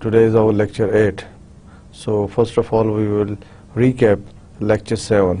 Today is our lecture 8. So first of all we will recap lecture 7.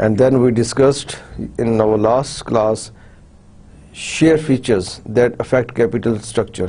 And then we discussed in our last class share features that affect capital structure.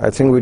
I think we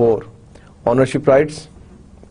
4. Ownership rights,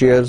shares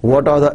What are the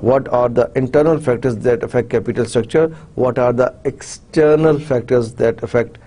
What are the internal factors that affect capital structure? What are the external factors that affect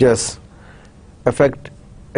Yes, affect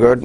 good,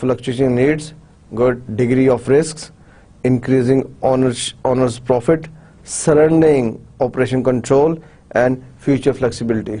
Fluctuating needs, good. Degree of risks, increasing owners profit, surrendering operation control and future flexibility.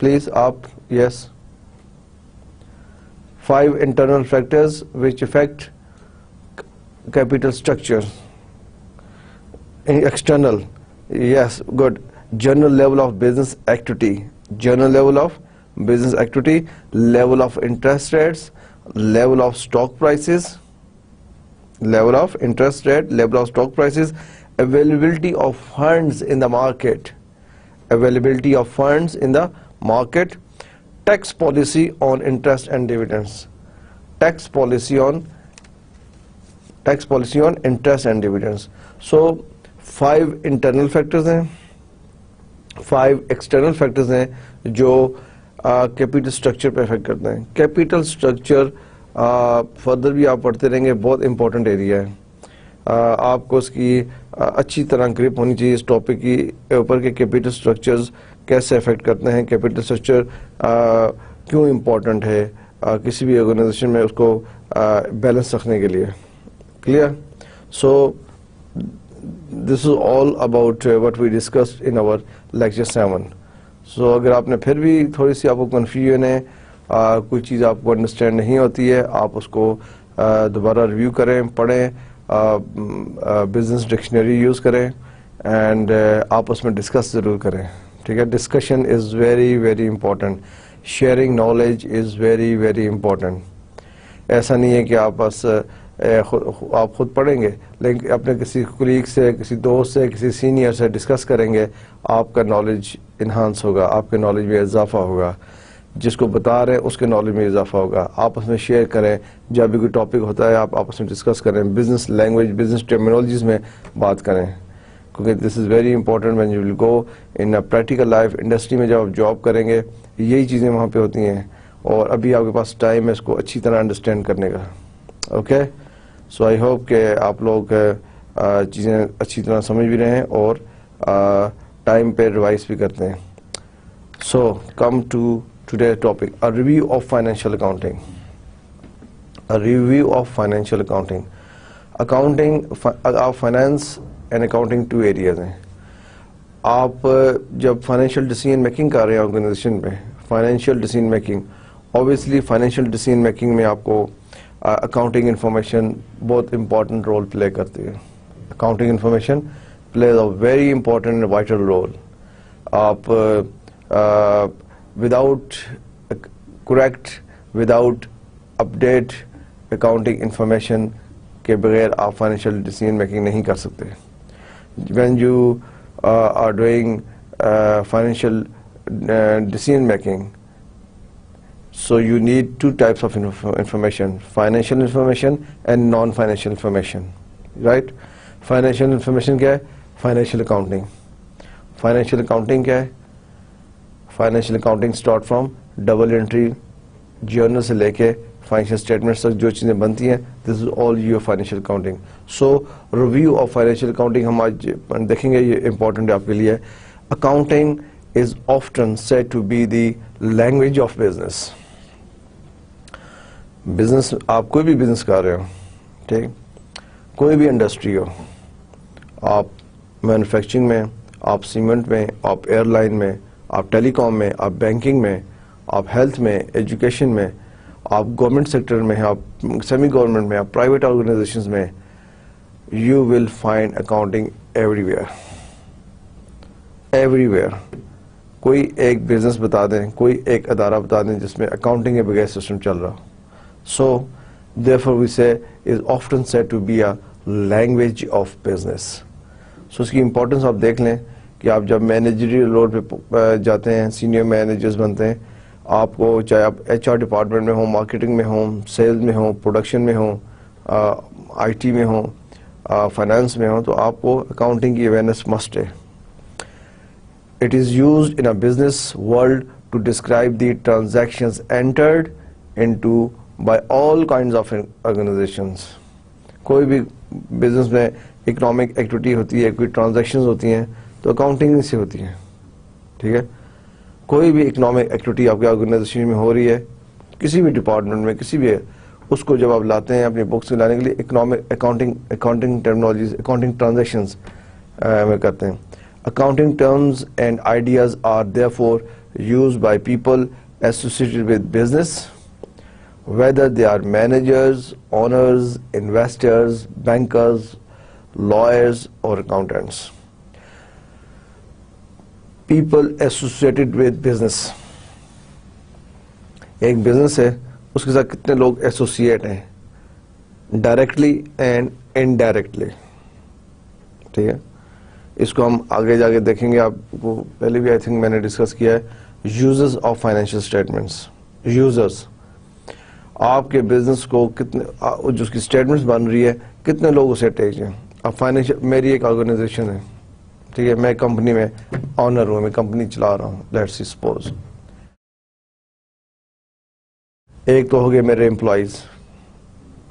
Please, up, yes. 5 internal factors which affect capital structure. External, yes, good. General level of business activity, general level of business activity, level of interest rates, level of stock prices, level of interest rate, level of stock prices, availability of funds in the market, availability of funds in the market, tax policy on interest and dividends, tax policy on interest and dividends. So 5 internal factors ہیں, 5 external factors ہیں جو capital structure پہ effect کرتے ہیں. Capital structure further بھی آپ پڑھتے رہیں گے, بہت امپورٹنٹ ایریا ہے. آپ کو اس کی اچھی طرح گرپ ہونی چاہیے اس ٹاپک کی اوپر کہ کیپیٹل سٹرکچرز کیسے افیکٹ کرتے ہیں, کیپیٹل سٹرکچر کیوں امپورٹنٹ ہے کسی بھی آرگنائزیشن میں اس کو بیلنس رکھنے کے لیے. Clear? So this is all about what we discussed in our lecture 7. So اگر آپ نے پھر بھی تھوڑی سی آپ کو کنفیوژن ہے, کوئی چیز آپ کو انڈرسٹینڈ نہیں ہوتی ہے, آپ اس کو دوبارہ ریویو کریں, پڑھیں, بزنس ڈکشنری یوز کریں اینڈ آپ اس میں ڈسکس ضرور کریں. ٹھیک ہے؟ Discussion is very very important, sharing knowledge is very very important. ایسا نہیں ہے کہ آپ بس آپ خود پڑھیں گے لیکن اپنے کسی کولیگ سے, کسی دوست سے, کسی سینئر سے ڈسکس کریں گے, آپ کا نالج انہانس ہوگا, آپ کے نالج میں اضافہ ہوگا, جس کو بتا رہے ہیں اس کے نالج میں اضافہ ہوگا. آپ اس میں شیئر کریں, جب بھی کوئی ٹاپک ہوتا ہے آپ آپس میں ڈسکس کریں, بزنس لینگویج, بزنس ٹرمینالوجیز میں بات کریں, کیونکہ this is very important when you will go in practical life. Industry میں جب آپ جاب کریں گے یہی چیزیں وہاں پہ ہوتی ہیں, اور ابھی آپ کے پاس ٹائم ہے اس کو اچھی طرح انڈرسٹینڈ کرنے کا. اوکے, سو آئی ہوپ کہ آپ لوگ چیزیں اچھی طرح سمجھ بھی رہے ہیں اور ٹائم پہ ریوائز بھی کرتے ہیں. So come to today topic, a review of financial accounting. A review of financial accounting. Accounting, finance and accounting 2 areas ہیں. آپ جب فائنینشیل ڈیسیژن میکنگ کر رہے ہیں آرگنائزیشن میں, financial decision making, obviously financial decision making میں آپ کو اکاؤنٹنگ انفارمیشن بہت امپورٹنٹ رول پلے کرتی ہے. Accounting information plays a very important vital role. آپ without correct, without update accounting information کے بغیر آپ فائنینشیل ڈیسیژن میکنگ نہیں کر سکتے. When you are doing financial decision making, so you need 2 types of information, financial information and non-financial information, right? Financial information کیا ہے؟ Financial accounting. Financial accounting کیا ہے؟ Financial accounting start from double entry journal سے لے کے financial statements تک جو چیزیں بنتی ہیں, this is all your financial accounting. So review of financial accounting ہم آج دیکھیں گے, یہ امپورٹنٹ ہے آپ کے لیے. Accounting is often said to be the language of business. Business, آپ کوئی بھی بزنس کر رہے ہو, ٹھیک, کوئی بھی انڈسٹری ہو, آپ مینوفیکچرنگ میں, آپ سیمنٹ میں, آپ ایئر لائن میں, آپ ٹیلی کام میں, آپ بینکنگ میں, آپ ہیلتھ میں, ایجوکیشن میں, آپ گورنمنٹ سیکٹر میں ہیں, آپ سیمی گورنمنٹ میں, آپ پرائیویٹ آرگنائزیشنز میں, you will find accounting every where, every where. کوئی ایک بزنس بتا دیں, کوئی ایک ادارہ بتا دیں جس میں اکاؤنٹنگ کے بغیر سسٹم چل رہا. سو therefore we say is often said to be a language of business. سو اس کی امپورٹنس آپ دیکھ لیں کہ آپ جب مینیجریل رول پہ جاتے ہیں, سینئر مینیجرز بنتے ہیں, آپ کو چاہے آپ ایچ آر ڈپارٹمنٹ میں ہوں, مارکیٹنگ میں ہوں, سیلز میں ہوں, پروڈکشن میں ہوں, آئی ٹی میں ہوں, فائنانس میں ہوں, تو آپ کو اکاؤنٹنگ کی اویئرنیس مسٹ ہے. It is used in a business world to describe the transactions entered into by all kinds of organisations. کوئی بھی بزنس میں اکنامک ایکٹیویٹی ہوتی ہے, کوئی ٹرانزیکشنز ہوتی ہیں تو اکاؤنٹنگ سے ہوتی ہیں. ٹھیک ہے, کوئی بھی اکنامک ایکٹیویٹی آپ کے آرگنائزیشن میں ہو رہی ہے, کسی بھی ڈپارٹمنٹ میں, کسی بھی, اس کو جب آپ لاتے ہیں اپنی بکس میں لانے کے لیے اکاؤنٹنگ ٹرمنالوجیز, اکاؤنٹنگ ٹرانزیکشنز میں کرتے ہیں. Accounting terms and ideas are therefore used by people associated with business, whether they are managers, owners, investors, bankers, lawyers or accountants. People associated with business. ایک business ہے اس کے ساتھ کتنے لوگ associate ہیں ڈائریکٹلی اینڈ انڈائریکٹلی. ٹھیک ہے, اس کو ہم آگے جا کے دیکھیں گے. آپ کو پہلے بھی آئی تھنک میں نے ڈسکس کیا ہے. Users of financial statements. Users آپ کے بزنس کو کتنے, جو اس کی اسٹیٹمنٹس بن رہی ہے کتنے لوگ اسے اٹیچ ہیں. اب فائنینشیل, میری ایک آرگنائزیشن ہے, ٹھیک ہے, میں کمپنی میں آنر ہوں, میں کمپنی چلا رہا ہوں, لیٹس سی سپوز. ایک تو ہو گئے میرے امپلائیز,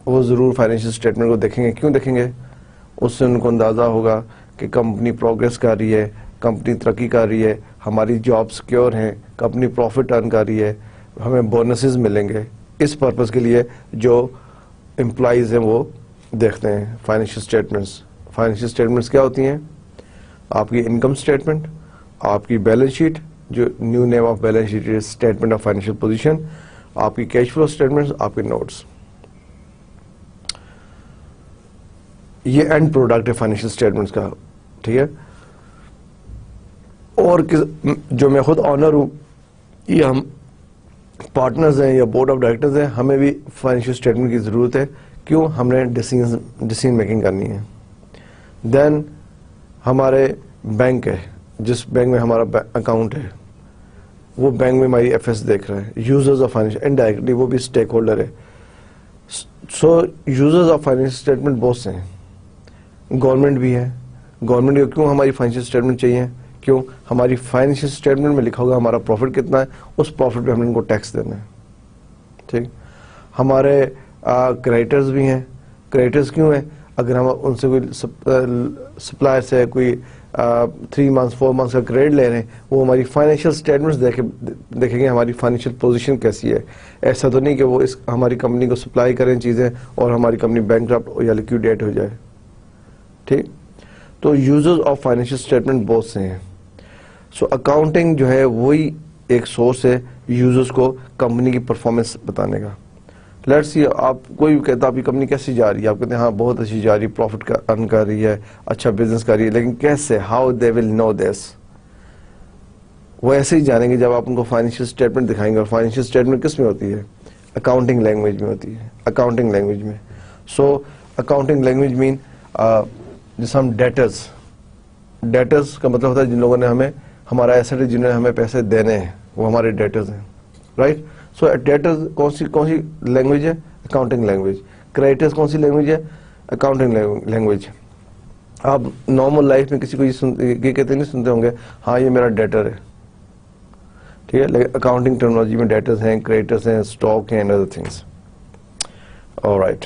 وہ ضرور فائنینشیل اسٹیٹمنٹ کو دیکھیں گے. کیوں دیکھیں گے؟ اس سے ان کو اندازہ ہوگا کہ کمپنی پروگریس کر رہی ہے, کمپنی ترقی کر رہی ہے, ہماری جاب سیکیور ہیں, کمپنی پروفٹ ارن کر رہی ہے, ہمیں بونسز ملیں گے. اس پرپز کے لیے جو امپلائیز ہیں وہ دیکھتے ہیں فائنینشیل اسٹیٹمنٹس. فائنینشیل اسٹیٹمنٹس کیا ہوتی ہیں؟ آپ کی انکم اسٹیٹمنٹ, آپ کی بیلنس شیٹ, جو new name of balance sheet is statement of financial position, آپ کی کیش فلو اسٹیٹمنٹس, آپ کے نوٹس. یہ اینڈ پروڈکٹ ہے فائنینشیل اسٹیٹمنٹس کا. ٹھیک ہے, اور جو میں خود آنر ہوں, یہ ہم پارٹنرز ہیں یا بورڈ آف ڈائریکٹرز ہیں, ہمیں بھی فائنینشیل اسٹیٹمنٹ کی ضرورت ہے. کیوں؟ ہم نے ڈیسیژن میکنگ کرنی ہے. دین ہمارے بینک ہے, جس بینک میں ہمارا اکاؤنٹ ہے, وہ بینک میں ہماری ایف ایس دیکھ رہا ہے. یوزرز آف فائنینشیل, انڈائریکٹلی وہ بھی اسٹیک ہولڈر ہے. سو یوزرز آف فائنینشیل اسٹیٹمنٹ بہت سے ہیں. گورنمنٹ بھی ہے. گورنمنٹ کو کیوں ہماری فائنینشیل اسٹیٹمنٹ چاہیے؟ کیوں؟ ہماری فائنینشیل اسٹیٹمنٹ میں لکھا ہوگا ہمارا پروفٹ کتنا ہے, اس پروفٹ پہ ہم نے ان کو ٹیکس دینا ہے. ٹھیک. ہمارے کریڈیٹرز بھی ہیں. کریڈیٹرز کیوں ہیں؟ اگر ہم ان سے کوئی سپلائر سے کوئی 3 months 4 months کا کریڈٹ لے رہے ہیں, وہ ہماری فائنینشیل اسٹیٹمنٹس دیکھیں گے ہماری فائنینشیل پوزیشن کیسی ہے. ایسا تو نہیں کہ وہ ہماری کمپنی کو سپلائی کریں چیزیں اور ہماری کمپنی بینکرپٹ یا لیکویڈیٹ ہو جائے. ٹھیک. تو یوزرز آف فائنینشیل اسٹیٹمنٹ بہت سے ہیں. سو اکاؤنٹنگ جو ہے وہی ایک سورس ہے یوزرز کو کمپنی کی پرفارمنس بتانے کا. لیٹس سی, آپ کوئی بھی کہتا ہے آپ کی کمپنی کیسی جا رہی ہے, آپ کہتے ہیں ہاں بہت اچھی جا رہی ہے, پروفٹ ارن کر رہی ہے, اچھا بزنس کر رہی ہے, لیکن کیسے؟ ہاؤ دے ول نو دس؟ وہ ایسے ہی جانیں گے جب آپ ان کو فائنینشیل اسٹیٹمنٹ دکھائیں گے. اور فائنینشیل اسٹیٹمنٹ کس میں ہوتی ہے؟ اکاؤنٹنگ لینگویج میں ہوتی ہے. اکاؤنٹنگ لینگویج میں. سو اکاؤنٹنگ لینگویج مین جیسے ہم ڈیٹرز کا مطلب ہوتا ہے جن لوگوں نے ہمیں, ہمارا ایسٹ ہے جنہوں نے ہمیں پیسے دینے ہیں, وہ ہمارے ڈیٹرز ہیں. رائٹ. سو ڈیٹرز کون سی لینگویج ہے؟ Accounting language. کریڈیٹرز کون سی لینگویج ہے؟ Accounting language. آپ نارمل لائف میں کسی کو یہ کہتے نہیں سنتے ہوں گے ہاں یہ میرا ڈیٹر ہے. ٹھیک ہے, لیکن اکاؤنٹنگ ٹرمنالوجی میں ڈیٹرز ہیں, کریڈیٹرز ہیں, اسٹاک ہیں, and other things. All right.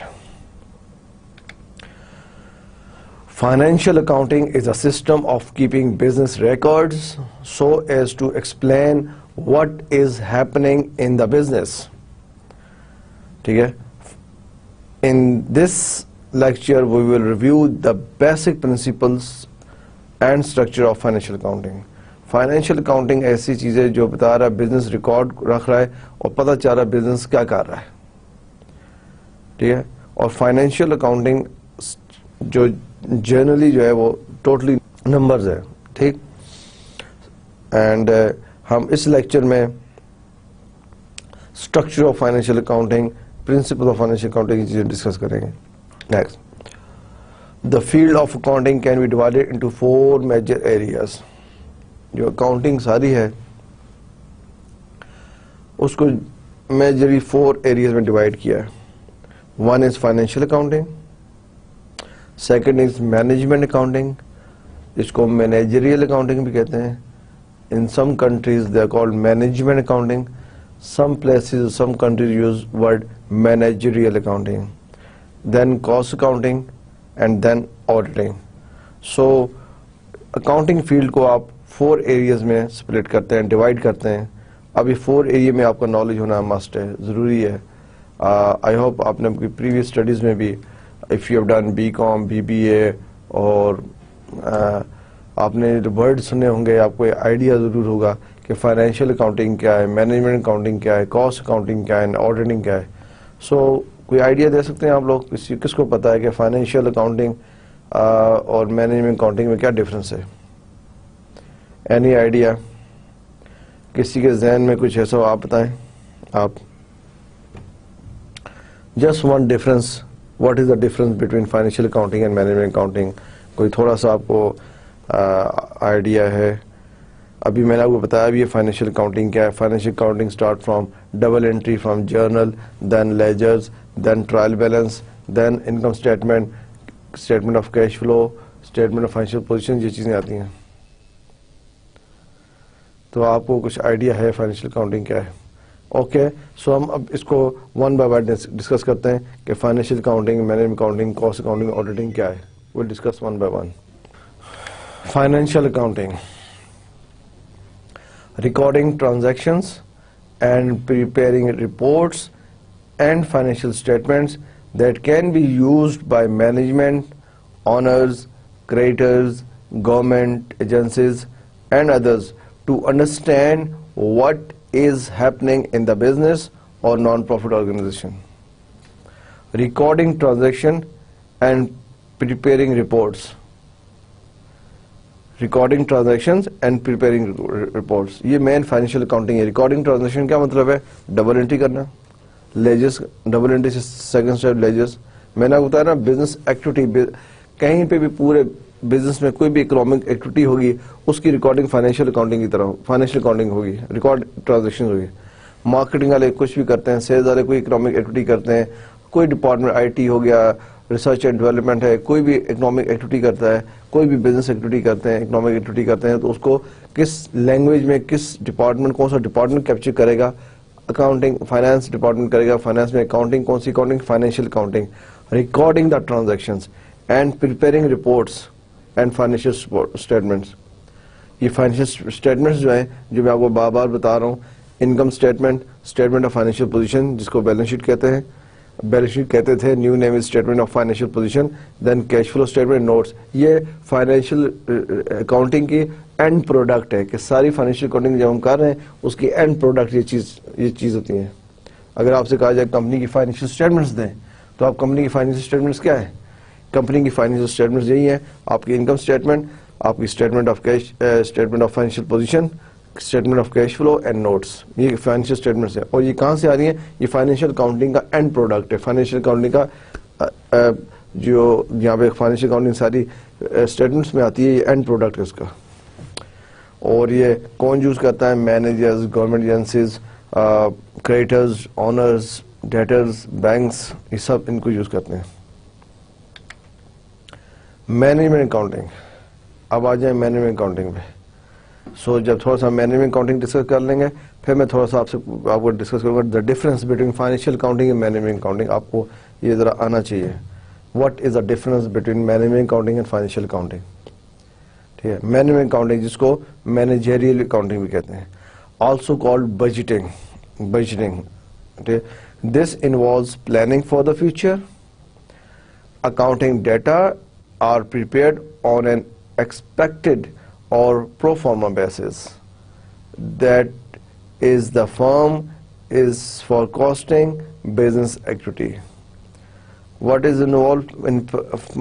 Financial accounting is a system of keeping business records so as to explain what is happening in the business. ٹھیک ہے. In this lecture we will review the basic principles and structure of financial accounting. Financial accounting ایسی چیز ہے جو بتا رہا ہے business record رکھ رہا ہے اور پتہ چل رہا ہے بزنس کیا کر رہا ہے. ٹھیک ہے. اور فائنینشیل اکاؤنٹنگ جو جنرلی جو ہے وہ ٹوٹلی نمبرز ہے. ٹھیک. اینڈ ہم اس لیکچر میں structure of financial accounting, principle of financial accounting کی چیزیں ڈسکس کریں گے. Next, the field of accounting can be divided into 4 major areas. جو اکاؤنٹنگ ساری ہے اس کو میجرلی 4 ایریاز میں ڈیوائڈ کیا ہے. 1 is financial accounting, second is management accounting, اس کو مینیجریل اکاؤنٹنگ بھی کہتے ہیں. In some countries they are called management accounting, some places some countries use word managerial accounting. Then cost accounting and then auditing. So accounting field کو آپ 4 areas میں split کرتے ہیں, ڈیوائڈ کرتے ہیں. اب یہ 4 ایریا میں آپ کا نالج ہونا مسٹ ہے, ضروری ہے. آئی ہوپ آپ نے پریویس اسٹڈیز میں بھی if you have done BCom, BBA اور آپ نے ورڈ سنے ہوں گے, آپ کو آئیڈیا ضرور ہوگا کہ فائنینشیل اکاؤنٹنگ کیا ہے, مینجمنٹ اکاؤنٹنگ کیا ہے, کاسٹ اکاؤنٹنگ کیا ہے, آڈیٹنگ کیا ہے. سو کوئی آئیڈیا دے سکتے ہیں آپ لوگ, کس کو پتا ہے کہ فائنینشیل اکاؤنٹنگ اور مینجمنٹ اکاؤنٹنگ میں کیا ڈفرینس ہے؟ Any idea? کسی کے ذہن میں کچھ ایسا آپ بتائیں. آپ Just one difference. What is the difference between financial accounting and management accounting? کوئی تھوڑا سا آپ کو آئیڈیا ہے؟ ابھی میں نے آپ کو بتایا بھی یہ فائنینشیل اکاؤنٹنگ کیا ہے. Financial accounting start from double entry from journal, then ledgers, then trial balance, then income statement, statement of cash flow, statement of financial position, یہ چیزیں آتی ہیں. تو آپ کو کچھ آئیڈیا ہے فائنینشیل اکاؤنٹنگ کیا ہے؟ اوکے, سو ہم اب اس کو ون بائی ون ڈسکس کرتے ہیں کہ financial accounting, management accounting, cost accounting, auditing کیا ہے. we'll discuss one by one. Financial accounting: recording transactions and preparing reports and financial statements that can be used by management, owners, creditors, government agencies and others to understand what is happening in the business or non-profit organization. Recording transaction and preparing reports. Recording transactions and preparing reports. یہ مین financial accounting ہے. Recording transaction کیا مطلب ہے؟ Double entry کرنا. Ledgers, double entry سے second step ledgers. میں نے بتایا نا, بزنس ایکٹیویٹی, کہیں پہ بھی پورے بزنس میں کوئی بھی اکنامک ایکٹیویٹی ہوگی اس کی ریکارڈنگ فائنینشیل اکاؤنٹنگ کی طرح فائنینشیل اکاؤنٹنگ ہوگی, ریکارڈ ٹرانزیکشن ہوگی. مارکیٹنگ والے کچھ بھی کرتے ہیں, سیلز والے کوئی اکنامک ایکٹیویٹی کرتے ہیں, کوئی ڈپارٹمنٹ آئی ٹی ہو گیا, ریسرچ اینڈ ڈیولپمنٹ ہے, کوئی بھی اکنامک ایکٹیویٹی کرتا ہے, کوئی بھی بزنس ایکٹیویٹی کرتے ہیں, اکنامک ایکٹیویٹی کرتے ہیں, تو اس کو کس لینگویج میں کس ڈپارٹمنٹ, کون سا ڈپارٹمنٹ کیپچر کرے گا؟ اکاؤنٹنگ, فائنانس ڈپارٹمنٹ کرے گا. فائنانس میں اکاؤنٹنگ, کون سی accounting? Financial accounting. Recording the transactions and preparing reports and financial statements. یہ فائنینشیل اسٹیٹمنٹس جو ہیں, جو میں آپ کو بار بار بتا رہا ہوں, income statement, statement of financial position جس کو بیلنس شیٹ کہتے ہیں, بیلنس شیٹ کہتے تھے, new name is statement of financial position, then cash flow statement, notes. یہ فائنینشیل اکاؤنٹنگ کی اینڈ پروڈکٹ ہے کہ ساری فائنینشیل اکاؤنٹنگ جب ہم کر رہے ہیں اس کی اینڈ پروڈکٹ یہ چیز ہوتی ہیں. اگر آپ سے کہا جائے کمپنی کی فائنینشیل اسٹیٹمنٹس دیں, تو آپ کمپنی کی فائنینشیل اسٹیٹمنٹس کیا ہیں؟ کمپنی کی فائنینشیل اسٹیٹمنٹس یہی ہیں, آپ کی انکم اسٹیٹمنٹ, آپ کی statement of cash, statement of financial position, statement of cash flow and notes. یہ فائنینشیل اسٹیٹمنٹس ہیں. اور یہ کہاں سے آ رہی ہیں؟ یہ فائنینشیل اکاؤنٹنگ کا اینڈ پروڈکٹ ہے. فائنینشیل اکاؤنٹنگ کا جو یہاں پہ فائنینشیل اکاؤنٹنگ ساری اسٹیٹمنٹس میں آتی ہے, یہ اینڈ پروڈکٹ ہے اس کا. اور یہ کون یوز کرتا ہے؟ Managers, government agencies, creditors, owners, debtors, banks, یہ سب ان کو یوز کرتے ہیں. Management accounting. اب آ جائیں مینجمنٹ اکاؤنٹنگ پہ. سو جب تھوڑا سا مینجمنٹ اکاؤنٹنگ ڈسکس کر لیں گے, پھر میں تھوڑا سا آپ کو ڈسکس کروں گا the difference between financial accounting and management accounting. آپ کو یہ ذرا آنا چاہیے. What is the difference between management accounting and financial accounting. ٹھیک ہے, مینجمنٹ اکاؤنٹنگ جس کو مینیجریل اکاؤنٹنگ بھی کہتے ہیں, also called budgeting. Budgeting, this involves planning for the future. Accounting data are prepared on an expected or pro forma basis. That is, the firm is forecasting business activity. What is involved in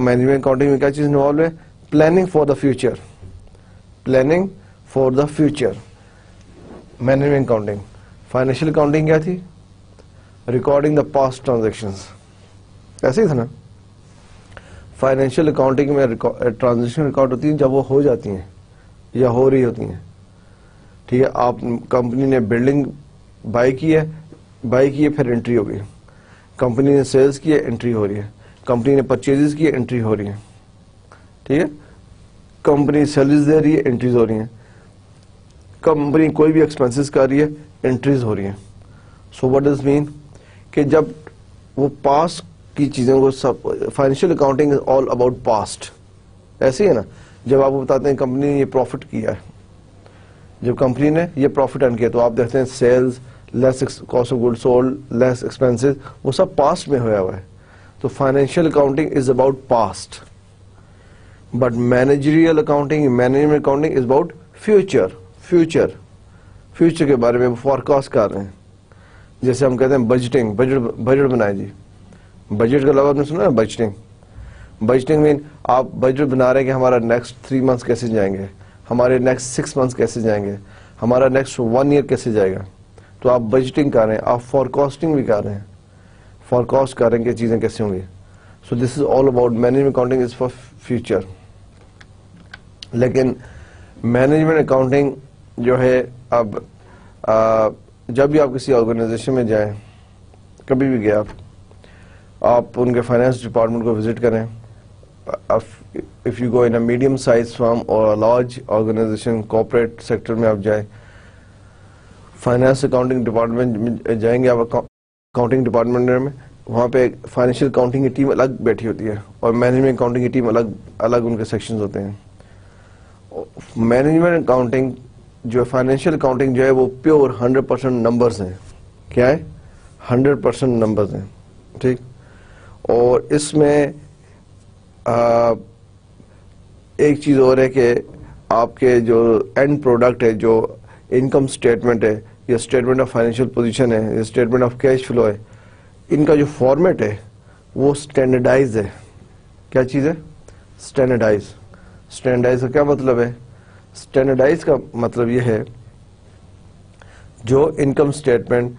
management accounting میں کیا چیز involved ہے؟ Planning for the future. Planning for the future. Management accounting. Financial accounting کیا تھی؟ Recording the past transactions. ایسے ہی تھا نا. Financial accounting میں ٹرانزیکشن ریکارڈ ہوتی ہیں جب وہ ہو جاتی ہیں یا ہو رہی ہوتی ہیں. ٹھیک ہے, آپ کمپنی نے بلڈنگ بائی کی ہے, پھر انٹری ہو گئی. کمپنی نے سیلز کی ہے, انٹری ہو رہی ہے. کمپنی نے پرچیزز کی ہے, انٹری ہو رہی ہے. ٹھیک ہے, کمپنی سیلز دے رہی ہے, انٹریز ہو رہی ہیں. کمپنی کوئی بھی ایکسپینسز کر رہی ہے, انٹریز ہو رہی ہیں. سو وٹ ڈز مین کہ جب وہ پاس کی چیزوں کو سب, financial accounting is all about past. ایسے ہی ہے نا, جب آپ کو بتاتے ہیں کمپنی نے یہ پروفٹ کیا ہے, جب کمپنی نے یہ پروفٹ ارن کیا, تو آپ دیکھتے ہیں sales less cost of good sold less expenses, وہ سب پاسٹ میں ہوا ہے. تو financial accounting is about past, but managerial accounting, management accounting is about future. Future کے بارے میں فورکاسٹ کر رہے ہیں. جیسے ہم کہتے ہیں بجٹنگ, بجٹ بنائے جی. بجٹ کا لفظ آپ نے سنا ہے, بجٹنگ. بجٹنگ مین آپ بجٹ بنا رہے ہیں کہ ہمارا نیکسٹ 3 months کیسے جائیں گے, ہمارے نیکسٹ 6 months کیسے جائیں گے, ہمارا نیکسٹ 1 year کیسے جائے گا. تو آپ بجٹنگ کر رہے ہیں, آپ فورکاسٹنگ بھی کر رہے ہیں. فورکاسٹ کر رہے ہیں کہ چیزیں کیسے ہوں گی. So this is all about management accounting is for future. لیکن مینجمنٹ اکاؤنٹنگ جو ہے اب جب بھی آپ کسی آرگنائزیشن میں جائیں, کبھی بھی گئے آپ ان کے فائنانس ڈپارٹمنٹ کو وزٹ کریں. If you go in a medium size firm اور لارج آرگنائزیشن کارپوریٹ سیکٹر میں آپ جائیں, فائنانس اکاؤنٹنگ ڈپارٹمنٹ میں جائیں گے آپ اکاؤنٹنگ ڈپارٹمنٹ میں, وہاں پہ فائنینشیل اکاؤنٹنگ کی ٹیم الگ بیٹھی ہوتی ہے اور مینجمنٹ اکاؤنٹنگ کی ٹیم الگ ان کے سیکشنز ہوتے ہیں. مینجمنٹ اکاؤنٹنگ جو فائنینشیل اکاؤنٹنگ جو ہے وہ پیور 100% نمبرز ہیں. کیا ہے؟ 100% نمبرز ہیں. ٹھیک. اور اس میں ایک چیز اور ہے کہ آپ کے جو اینڈ پروڈکٹ ہے, جو انکم اسٹیٹمنٹ ہے یا اسٹیٹمنٹ آف فائنینشیل پوزیشن ہے یا اسٹیٹمنٹ آف کیش فلو ہے, ان کا جو فارمیٹ ہے وہ اسٹینڈرڈائز ہے. کیا چیز ہے؟ اسٹینڈرڈائز. اسٹینڈرڈائز کا کیا مطلب ہے؟ اسٹینڈرڈائز کا مطلب یہ ہے جو انکم اسٹیٹمنٹ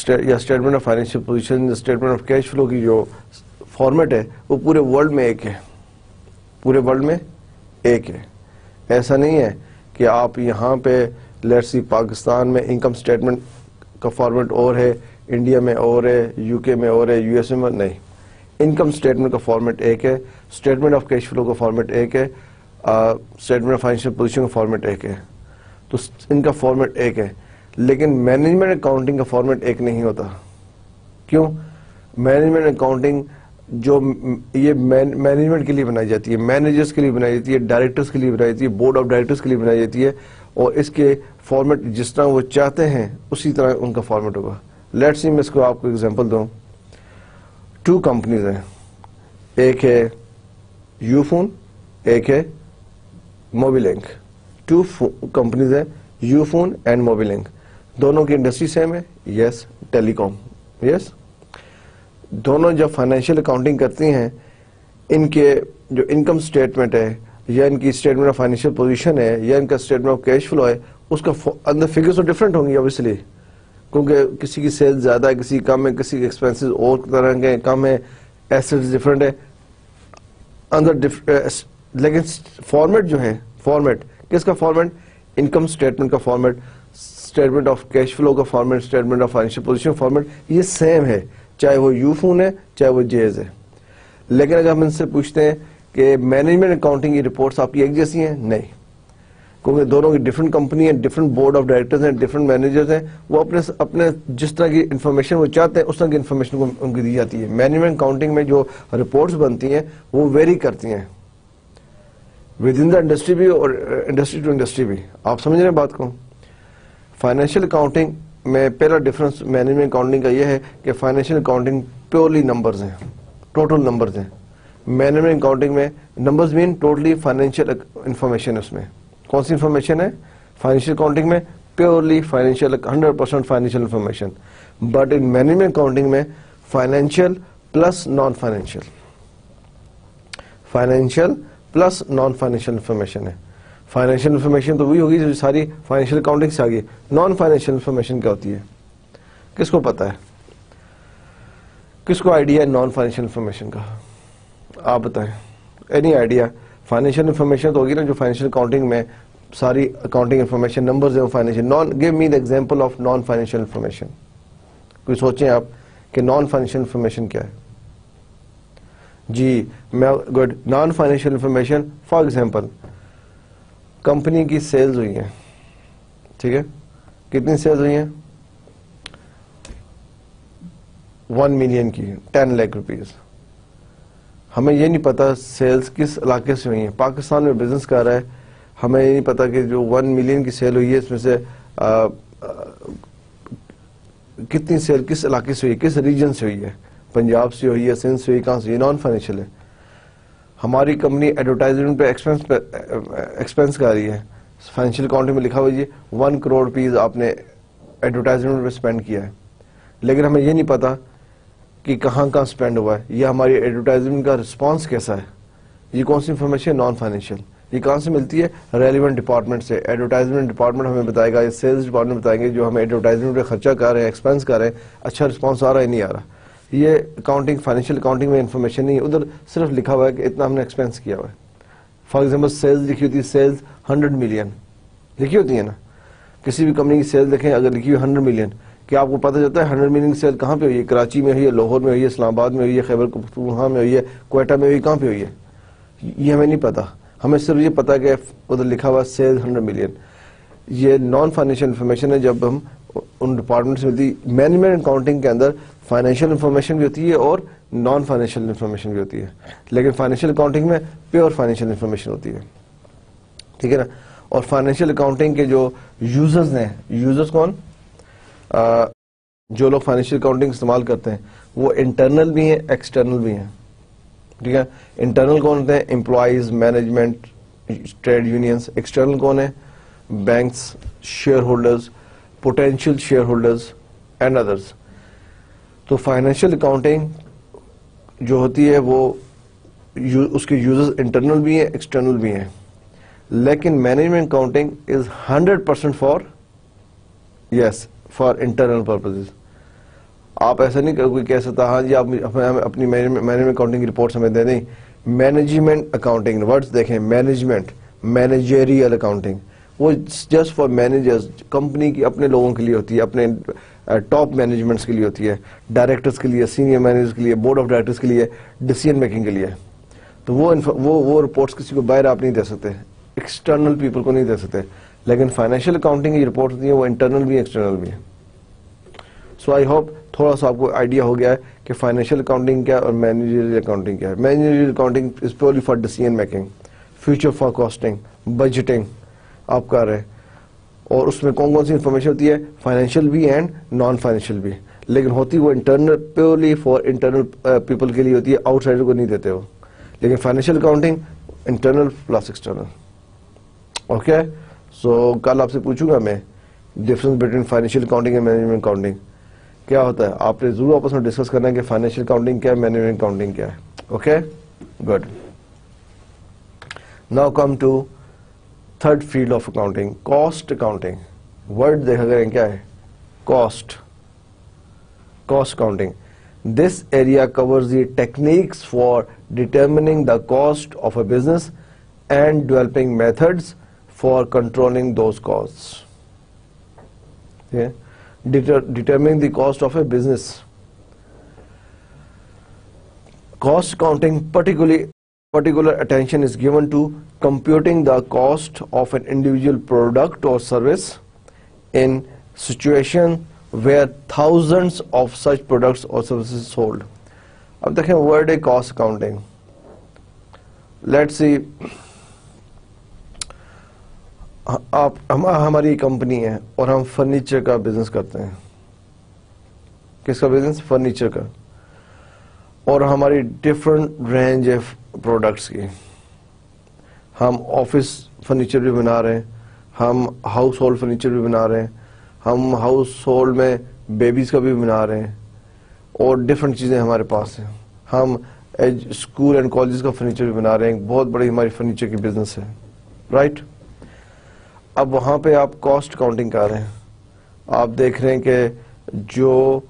یا اسٹیٹمنٹ آف فائنینشیل پوزیشن یا اسٹیٹمنٹ آف کیش فلو کی جو فارمیٹ ہے وہ پورے ورلڈ میں ایک ہے. پورے ورلڈ میں ایک ہے. ایسا نہیں ہے کہ آپ یہاں پہ لیٹس سی پاکستان میں انکم اسٹیٹمنٹ کا فارمیٹ اور ہے, انڈیا میں اور ہے, یو کے میں اور ہے, یو ایس اے میں نہیں. انکم اسٹیٹمنٹ کا فارمیٹ ایک ہے, اسٹیٹمنٹ آف کیش فلو کا فارمیٹ ایک ہے, اسٹیٹمنٹ آف فائنینشیل پوزیشن کا فارمیٹ ایک ہے. تو ان کا فارمیٹ ایک ہے. لیکن مینجمنٹ اکاؤنٹنگ کا فارمیٹ ایک نہیں ہوتا. کیوں؟ مینجمنٹ اکاؤنٹنگ جو یہ مینجمنٹ کے لیے بنائی جاتی ہے, مینیجرز کے لیے بنائی جاتی ہے, ڈائریکٹرز کے لیے بنائی جاتی ہے, بورڈ آف ڈائریکٹرز کے لیے بنائی جاتی ہے, اور اس کے فارمیٹ جس طرح وہ چاہتے ہیں اسی طرح ان کا فارمیٹ ہوگا. لیٹس سی میں اس کو آپ کو ایگزامپل دوں. 2 کمپنیز ہیں, ایک ہے یو فون, ایک ہے موبی لنک. 2 کمپنیز ہیں, you phone and Mobi link. دونوں کی انڈسٹری سیم ہے. یس. ٹیلی کام. یس. دونوں جب فائنینشیل اکاؤنٹنگ کرتی ہیں, ان کے جو انکم اسٹیٹمنٹ ہے یا ان کی اسٹیٹمنٹ آف فائنینشیل پوزیشن ہے یا ان کا اسٹیٹمنٹ آف کیش فلو ہے, اس کا اندر فگرز تو ڈفرینٹ ہوں گی اوبیسلی, کیونکہ کسی کی سیل زیادہ ہے, کسی کم ہے, کسی کے ایکسپینسز اور طرح کے کم ہے, ایسٹس ڈفرینٹ ہے اندر لیکن فارمیٹ جو ہے, فارمیٹ کس کا فارمیٹ؟ انکم اسٹیٹمنٹ کا format, statement of cash flow کا format, statement of financial position format, یہ سیم ہے, چاہے وہ یو فون ہے چاہے وہ جیز ہے. لیکن اگر ہم ان سے پوچھتے ہیں کہ مینجمنٹ اکاؤنٹنگ کی رپورٹس آپ کی ایک جیسی ہیں, نہیں, کیونکہ دونوں کی ڈفرنٹ کمپنی ہیں, ڈفرنٹ بورڈ آف ڈائریکٹرز ہیں, ڈفرنٹ مینیجرز ہیں, وہ اپنے جس طرح کی انفارمیشن وہ چاہتے ہیں اس طرح کی انفارمیشن کو ان کی دی جاتی ہے. مینجمنٹ اکاؤنٹنگ میں جو رپورٹس بنتی ہیں وہ ویری کرتی ہیں ود ان دا انڈسٹری بھی اور انڈسٹری ٹو انڈسٹری بھی. آپ سمجھ رہے ہیں بات کو؟ فائنینشیل اکاؤنٹنگ میں پہلا ڈفرنس مینجمنٹ اکاؤنٹنگ کا یہ ہے کہ فائنینشیل اکاؤنٹنگ پیورلی نمبرز ہیں, ٹوٹل نمبرز ہیں. مینجمنٹ اکاؤنٹنگ میں نمبرز مین ٹوٹلی فائنینشیل انفارمیشن. اس میں کون سی انفارمیشن ہے؟ فائنینشیل اکاؤنٹنگ میں purely financial 100% financial information. But in management accounting میں financial plus non financial, financial plus non financial information ہے. فائنینشیل انفارمیشن تو وہی ہوگی جو ساری فائنینشیل اکاؤنٹنگ سے آگے. نان فائنینشیل انفارمیشن کیا ہوتی ہے؟ کس کو پتا ہے؟ کس کو آئیڈیا ہے نان فائنینشیل انفارمیشن کا؟ آپ بتائیں. Any idea? فائنینشیل انفارمیشن تو ہوگی نا جو فائنینشیل اکاؤنٹنگ میں ساری اکاؤنٹنگ انفارمیشن نمبرز ہیں, financial. Naan give me the example of non financial information. کوئی سوچیں آپ کہ نان فائنینشیل انفارمیشن کیا ہے؟ جی میں good. Naan financial information for example company کی سیلز ہوئی ہیں, ٹھیک ہے, کتنی سیلز ہوئی ہیں؟ 1 ملین کی, 10 لاکھ روپیز. ہمیں یہ نہیں پتا سیلز کس علاقے سے ہوئی ہیں. پاکستان میں بزنس کر رہا ہے, ہمیں یہ نہیں پتا کہ جو 1 ملین کی سیل ہوئی ہے اس میں سے کتنی سیل کس علاقے سے ہوئی, کس ریجن سے ہوئی ہے, پنجاب سے ہوئی ہے, سندھ سے ہوئی, کہاں سے ہوئی. نان فائنینشیل ہے. ہماری کمپنی ایڈورٹائزمنٹ پہ ایکسپینس کر رہی ہے, فائنینشیل اکاؤنٹنگ میں لکھا ہوا جی 1 کروڑ روپیز آپ نے ایڈورٹائزمنٹ پہ اسپینڈ کیا ہے, لیکن ہمیں یہ نہیں پتا کہ کہاں کہاں اسپینڈ ہوا ہے یا ہماری ایڈورٹائزمنٹ کا رسپانس کیسا ہے. یہ کون سی انفارمیشن؟ Non financial. یہ کہاں سے ملتی ہے؟ ریلیونٹ ڈپارٹمنٹ سے. ایڈورٹائزمنٹ ڈپارٹمنٹ ہمیں بتائے گا, یا سیلز ڈپارٹمنٹ بتائیں گے جو ہمیں ایڈورٹائزمنٹ پہ خرچہ کر رہے ہیں, ایکسپینس کر رہے ہیں, اچھا رسپانس آ رہا ہے نہیں آ رہا, یہ اکاؤنٹنگ فائنینشیل اکاؤنٹنگ میں انفارمیشن نہیں ہے, ادھر صرف لکھا ہوا ہے کہ اتنا ہم نے ایکسپینس کیا ہوا ہے. فار ایگزامپل سیلز لکھی ہوتی ہے, سیلز 100 ملین لکھی ہوتی ہے نا, کسی بھی کمپنی کی سیل دیکھیں اگر لکھی ہوئی 100 ملین, کیا آپ کو پتہ چلتا ہے 100 ملین کی سیل کہاں پہ ہوئی ہے؟ کراچی میں ہوئی ہے, لاہور میں ہوئی ہے, اسلام آباد میں ہوئی ہے, خیبر پختونخوا میں ہوئی ہے, کوئٹہ میں ہوئی, کہاں پہ ہوئی ہے؟ یہ ہمیں نہیں پتا. ہمیں صرف یہ پتا کہ ادھر لکھا ہوا سیل 100 ملین. یہ نان فائنینشیل انفارمیشن ہے. جب ہم ان ڈپارٹمنٹ سے ملتی, مینجمنٹ اکاؤنٹنگ کے اندر فائنینشیل انفارمیشن بھی ہوتی ہے اور نان فائنینشیل انفارمیشن بھی ہوتی ہے, لیکن فائنینشیل اکاؤنٹنگ میں پیور فائنینشیل انفارمیشن ہوتی ہے. ٹھیک ہے نا. اور فائنینشیل اکاؤنٹنگ کے جو یوزرز ہیں, یوزرز کون, جو لوگ فائنینشیل اکاؤنٹنگ استعمال کرتے ہیں وہ انٹرنل بھی ہیں, ایکسٹرنل بھی ہیں. ٹھیک ہے. انٹرنل کون ہوتے ہیں؟ Employees, management, trade unions. External کون ہیں؟ Banks, shareholders, potential shareholders and others. تو فائنینشیل اکاؤنٹنگ جو ہوتی ہے وہ اس کے یوزرز انٹرنل بھی ہیں, ایکسٹرنل بھی ہیں, لیکن management accounting is 100% for internal purposes. آپ ایسا نہیں کوئی کہہ سکتا ہاں جی آپ اپنی مینجمنٹ اکاؤنٹنگ رپورٹس ہمیں دے دیں. مینجمنٹ اکاؤنٹنگ ورڈز دیکھیں, مینجمنٹ, مینیجریل اکاؤنٹنگ, وہ جسٹ فار مینیجرز, کمپنی کی اپنے لوگوں کے لیے ہوتی ہے, اپنے ٹاپ مینجمنٹس کے لیے ہوتی ہے, ڈائریکٹرز کے لیے, سینئر مینیجرز کے لیے, بورڈ آف ڈائریکٹرز کے لیے, ڈیسیژن میکنگ کے لیے. تو وہ رپورٹس کسی کو باہر آپ نہیں دے سکتے, ایکسٹرنل پیپل کو نہیں دے سکتے. لیکن فائنینشیل اکاؤنٹنگ کی رپورٹ ہوتی ہیں وہ انٹرنل بھی ایکسٹرنل بھی ہیں. سو آئی ہوپ تھوڑا سا آپ کو آئیڈیا ہو گیا ہے کہ فائنینشیل اکاؤنٹنگ کیا ہے اور مینیجریل اکاؤنٹنگ کیا ہے. Managerial accounting is purely for decision making, future forecasting, budgeting آپ کر رہے ہیں, اور اس میں کون کون سی انفارمیشن ہوتی ہے؟ فائنینشیل بھی اینڈ نان فائنینشیل بھی, لیکن ہوتی وہ internal, purely for internal people کے لیے ہوتی ہے, آؤٹ سائڈر کو نہیں دیتے ہو. لیکن financial accounting internal plus external. Okay. So کل آپ سے پوچھوں گا میں difference between financial accounting and management accounting کیا ہوتا ہے. آپ نے ضرور آپس میں ڈسکس کرنا ہے کہ فائنینشیل اکاؤنٹنگ کیا ہے, مینجمنٹ اکاؤنٹنگ کیا ہے. Okay, good. Now come to third field of accounting, cost accounting. Word دیکھا کریں کیا ہے؟ Cost. Cost accounting. This area covers the techniques for determining the cost of a business and developing methods for controlling those costs. Yeah. Determining the cost of a business. Cost accounting particular attention is given to computing the cost of an individual product or service in situation where thousands of such products or services sold. اب دیکھیں word ہے cost accounting. Let's see ہماری company ہے اور ہم furniture کا business کرتے ہیں. کس کا بزنس؟ فرنیچر کا. اور ہماری ڈفرنٹ رینج ہے پروڈکٹس کی. ہم آفس فرنیچر بھی بنا رہے ہیں, ہم ہاؤس ہولڈ فرنیچر بھی بنا رہے ہیں, ہم ہاؤس ہولڈ میں بیبیز کا بھی بنا رہے ہیں, اور ڈفرنٹ چیزیں ہمارے پاس ہیں. ہم اسکول اینڈ کالجز کا فرنیچر بھی بنا رہے ہیں, بہت بڑی ہماری فرنیچر کی بزنس ہے, رائٹ. اب وہاں پہ آپ کاسٹ اکاؤنٹنگ کر رہے ہیں, آپ دیکھ رہے ہیں کہ جو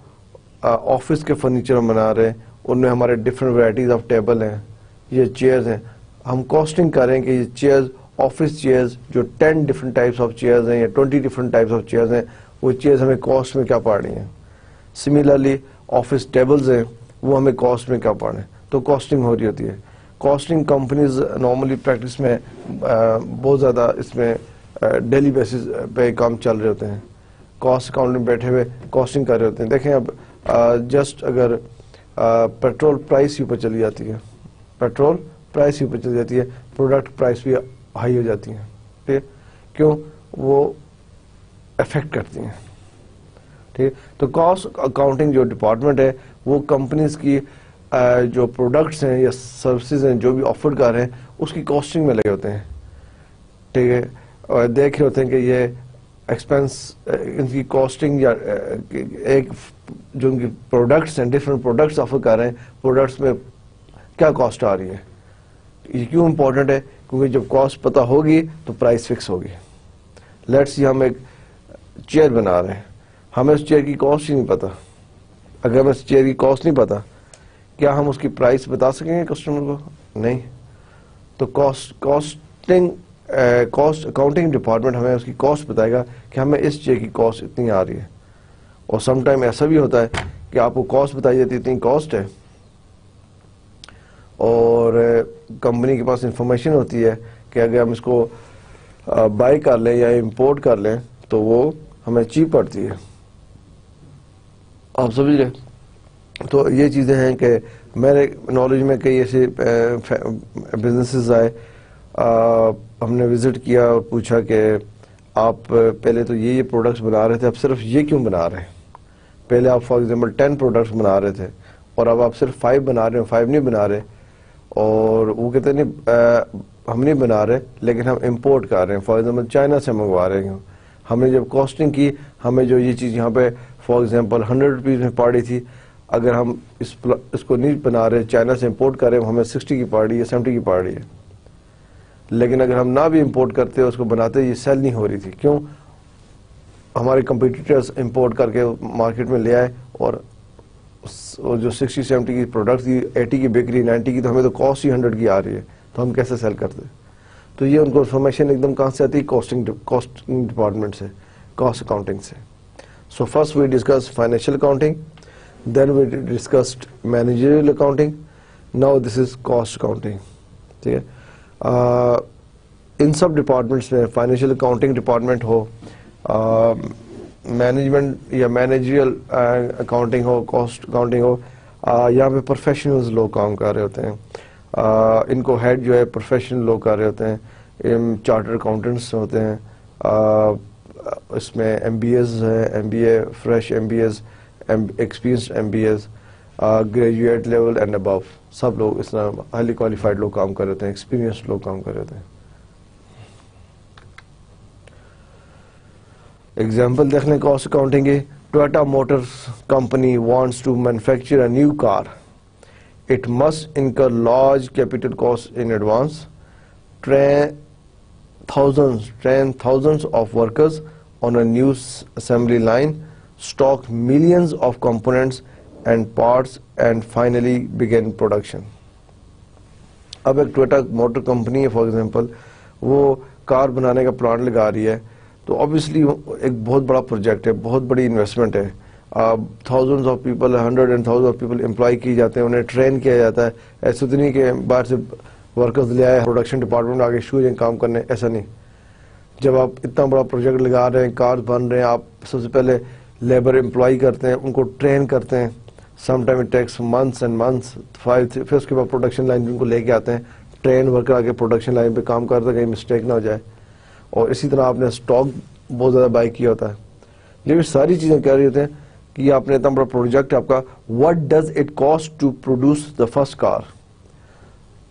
آفس کے فرنیچر ہم بنا رہے ہیں ان میں ہمارے ڈفرنٹ ورائٹیز آف ٹیبل ہیں, یہ چیئرز ہیں. ہم کاسٹنگ کر رہے ہیں کہ یہ چیئرز, آفس چیئرز جو 10 ڈفرنٹ ٹائپس آف چیئرز ہیں یا 20 ڈفرنٹ ٹائپس آف چیئرز ہیں, وہ چیئرز ہمیں کاسٹ میں کیا پڑ رہی ہیں. سملرلی آفس ٹیبلز ہیں, وہ ہمیں کاسٹ میں کیا پڑ رہے ہیں. تو کاسٹنگ ہو رہی ہوتی ہے. کاسٹنگ کمپنیز نارملی پریکٹس میں بہت زیادہ اس میں ڈیلی بیسس پہ کام چل رہے ہوتے ہیں. کاسٹ اکاؤنٹ میں بیٹھے ہوئے کاسٹنگ کر رہے ہوتے ہیں. دیکھیں اب جسٹ اگر پیٹرول پرائس ہی اوپر چلی جاتی ہے, پیٹرول پرائس ہی اوپر چلی جاتی ہے, پروڈکٹ پرائس بھی ہائی ہو جاتی ہیں. ٹھیک ہے, کیوں؟ وہ افیکٹ کرتی ہیں. ٹھیک. تو کاسٹ اکاؤنٹنگ جو ڈپارٹمنٹ ہے وہ کمپنیز کی جو پروڈکٹس ہیں یا سروسز ہیں جو بھی آفر کر رہے ہیں اس کی کاسٹنگ میں لگے ہوتے ہیں. ٹھیک ہے, اور دیکھ رہے ہوتے ہیں کہ یہ ایکسپینس, ان کی کاسٹنگ یا ایک جو ان کی پروڈکٹس ہیں, ڈفرنٹ پروڈکٹس آفر کر رہے ہیں, پروڈکٹس میں کیا کاسٹ آ رہی ہے. یہ کیوں امپورٹنٹ ہے؟ کیونکہ جب کاسٹ پتہ ہوگی تو پرائس فکس ہوگی. لیٹس سی ہم ایک چیئر بنا رہے ہیں, ہمیں اس چیئر کی کاسٹ ہی نہیں پتا, اگر ہمیں اس چیئر کی کاسٹ نہیں پتا, کیا ہم اس کی پرائس بتا سکیں گے کسٹمر کو؟ نہیں. تو کاسٹ اکاؤنٹنگ ڈپارٹمنٹ ہمیں اس کی کاسٹ بتائے گا کہ ہمیں اس چیئر کی کاسٹ اتنی آ رہی ہے. اور سم ٹائم ایسا بھی ہوتا ہے کہ آپ کو کاسٹ بتائی جاتی ہے اتنی کاسٹ ہے, اور کمپنی کے پاس انفارمیشن ہوتی ہے کہ اگر ہم اس کو بائی کر لیں یا امپورٹ کر لیں تو وہ ہمیں چیپ پڑتی ہے. آپ سمجھ رہے؟ تو یہ چیزیں ہیں کہ میرے نالج میں کئی ایسے بزنسز آئے, ہم نے وزٹ کیا اور پوچھا کہ آپ پہلے تو یہ پروڈکٹس بنا رہے تھے, اب صرف یہ کیوں بنا رہے ہیں؟ پہلے آپ فار ایگزامپل 10 پروڈکٹس بنا رہے تھے اور اب آپ صرف 5 بنا رہے ہیں, 5 نہیں بنا رہے. اور وہ کہتے ہیں ہم نہیں بنا رہے لیکن ہم امپورٹ کر رہے ہیں, فار ایگزامپل چائنا سے منگوا رہے ہیں. ہم نے جب کاسٹنگ کی ہمیں جو یہ چیز یہاں پہ فار ایگزامپل 100 روپیز میں پڑ رہی تھی, اگر ہم اس کو نہیں بنا رہے, چائنا سے امپورٹ کر رہے ہیں, ہمیں 60 کی پڑ رہی ہے, 70 کی پڑ رہی ہے. لیکن اگر ہم نہ بھی امپورٹ کرتے اس کو بناتے, یہ سیل نہیں ہو رہی تھی. کیوں؟ ہمارے کمپیٹیٹرز امپورٹ کر کے مارکیٹ میں لے آئے اور جو 60-70 کی پروڈکٹ تھی 80 کی بک رہی, 90 کی, تو ہمیں تو کاسٹ ہی 100 کی آ رہی ہے, تو ہم کیسے سیل کرتے؟ تو یہ ان کو انفارمیشن ایک دم کہاں سے آتی ہے؟ کاسٹنگ ڈپارٹمنٹ سے, کاسٹ اکاؤنٹنگ سے. So first we discuss financial accounting, then we discussed managerial accounting, now this is cost accounting. ٹھیک ہے, ان سب ڈپارٹمنٹس میں فائنینشیل اکاؤنٹنگ ڈپارٹمنٹ ہو, مینجمنٹ یا مینیجریل اکاؤنٹنگ ہو, کاسٹ اکاؤنٹنگ ہو, یہاں پہ پروفیشنلز لوگ کام کر رہے ہوتے ہیں. ان کو ہیڈ جو ہے پروفیشنل لوگ کر رہے ہوتے ہیں, چارٹر اکاؤنٹنٹس ہوتے ہیں, اس میں ایم بی ایز ہے, M B A fresh M B As, experienced M B As, graduate level and above, سب لوگ اس طرح ہائیلی کوالیفائڈ لوگ کام کر رہے ہوتے ہیں, ایکسپیرینسڈ لوگ کام کر رہے ہوتے ہیں. ایگزامپل دیکھ لیں کاسٹ اکاؤنٹنگ کی. Toyota Motors company wants to manufacture a new car. It must incur large capital costs in advance, train thousands of workers on a new assembly line, stock millions of components and parts, and finally begin production. اب ایک Toyota motor company ہے for example, وہ کار بنانے کا plant لگا رہی ہے, تو obviously ایک بہت بڑا پروجیکٹ ہے, بہت بڑی انویسٹمنٹ ہے. Thousands of people, 100,000 of people employ کی جاتے ہیں, انہیں ٹرین کیا جاتا ہے. ایسا تو نہیں کہ باہر سے ورکرز لے آئے پروڈکشن ڈپارٹمنٹ آگے شروع ہیں کام کرنے, ایسا نہیں. جب آپ اتنا بڑا پروجیکٹ لگا رہے ہیں, کار بن رہے ہیں, آپ سب سے پہلے لیبر امپلائی کرتے ہیں, ان کو ٹرین کرتے ہیں, some time it takes months and months, پھر اس کے بعد پروڈکشن لائن ان کو لے کے آتے ہیں, ٹرین ورکر آگے پروڈکشن لائن پہ کام کرتے ہیں, کہیں مسٹیک نہ ہو جائے. اور اسی طرح آپ نے اسٹاک بہت زیادہ بائی کیا ہوتا ہے. یہ ساری چیزیں کہہ رہی ہوتے ہیں کہ آپ نے اتنا بڑا پروجیکٹ آپ کا, what does it cost to produce the first car.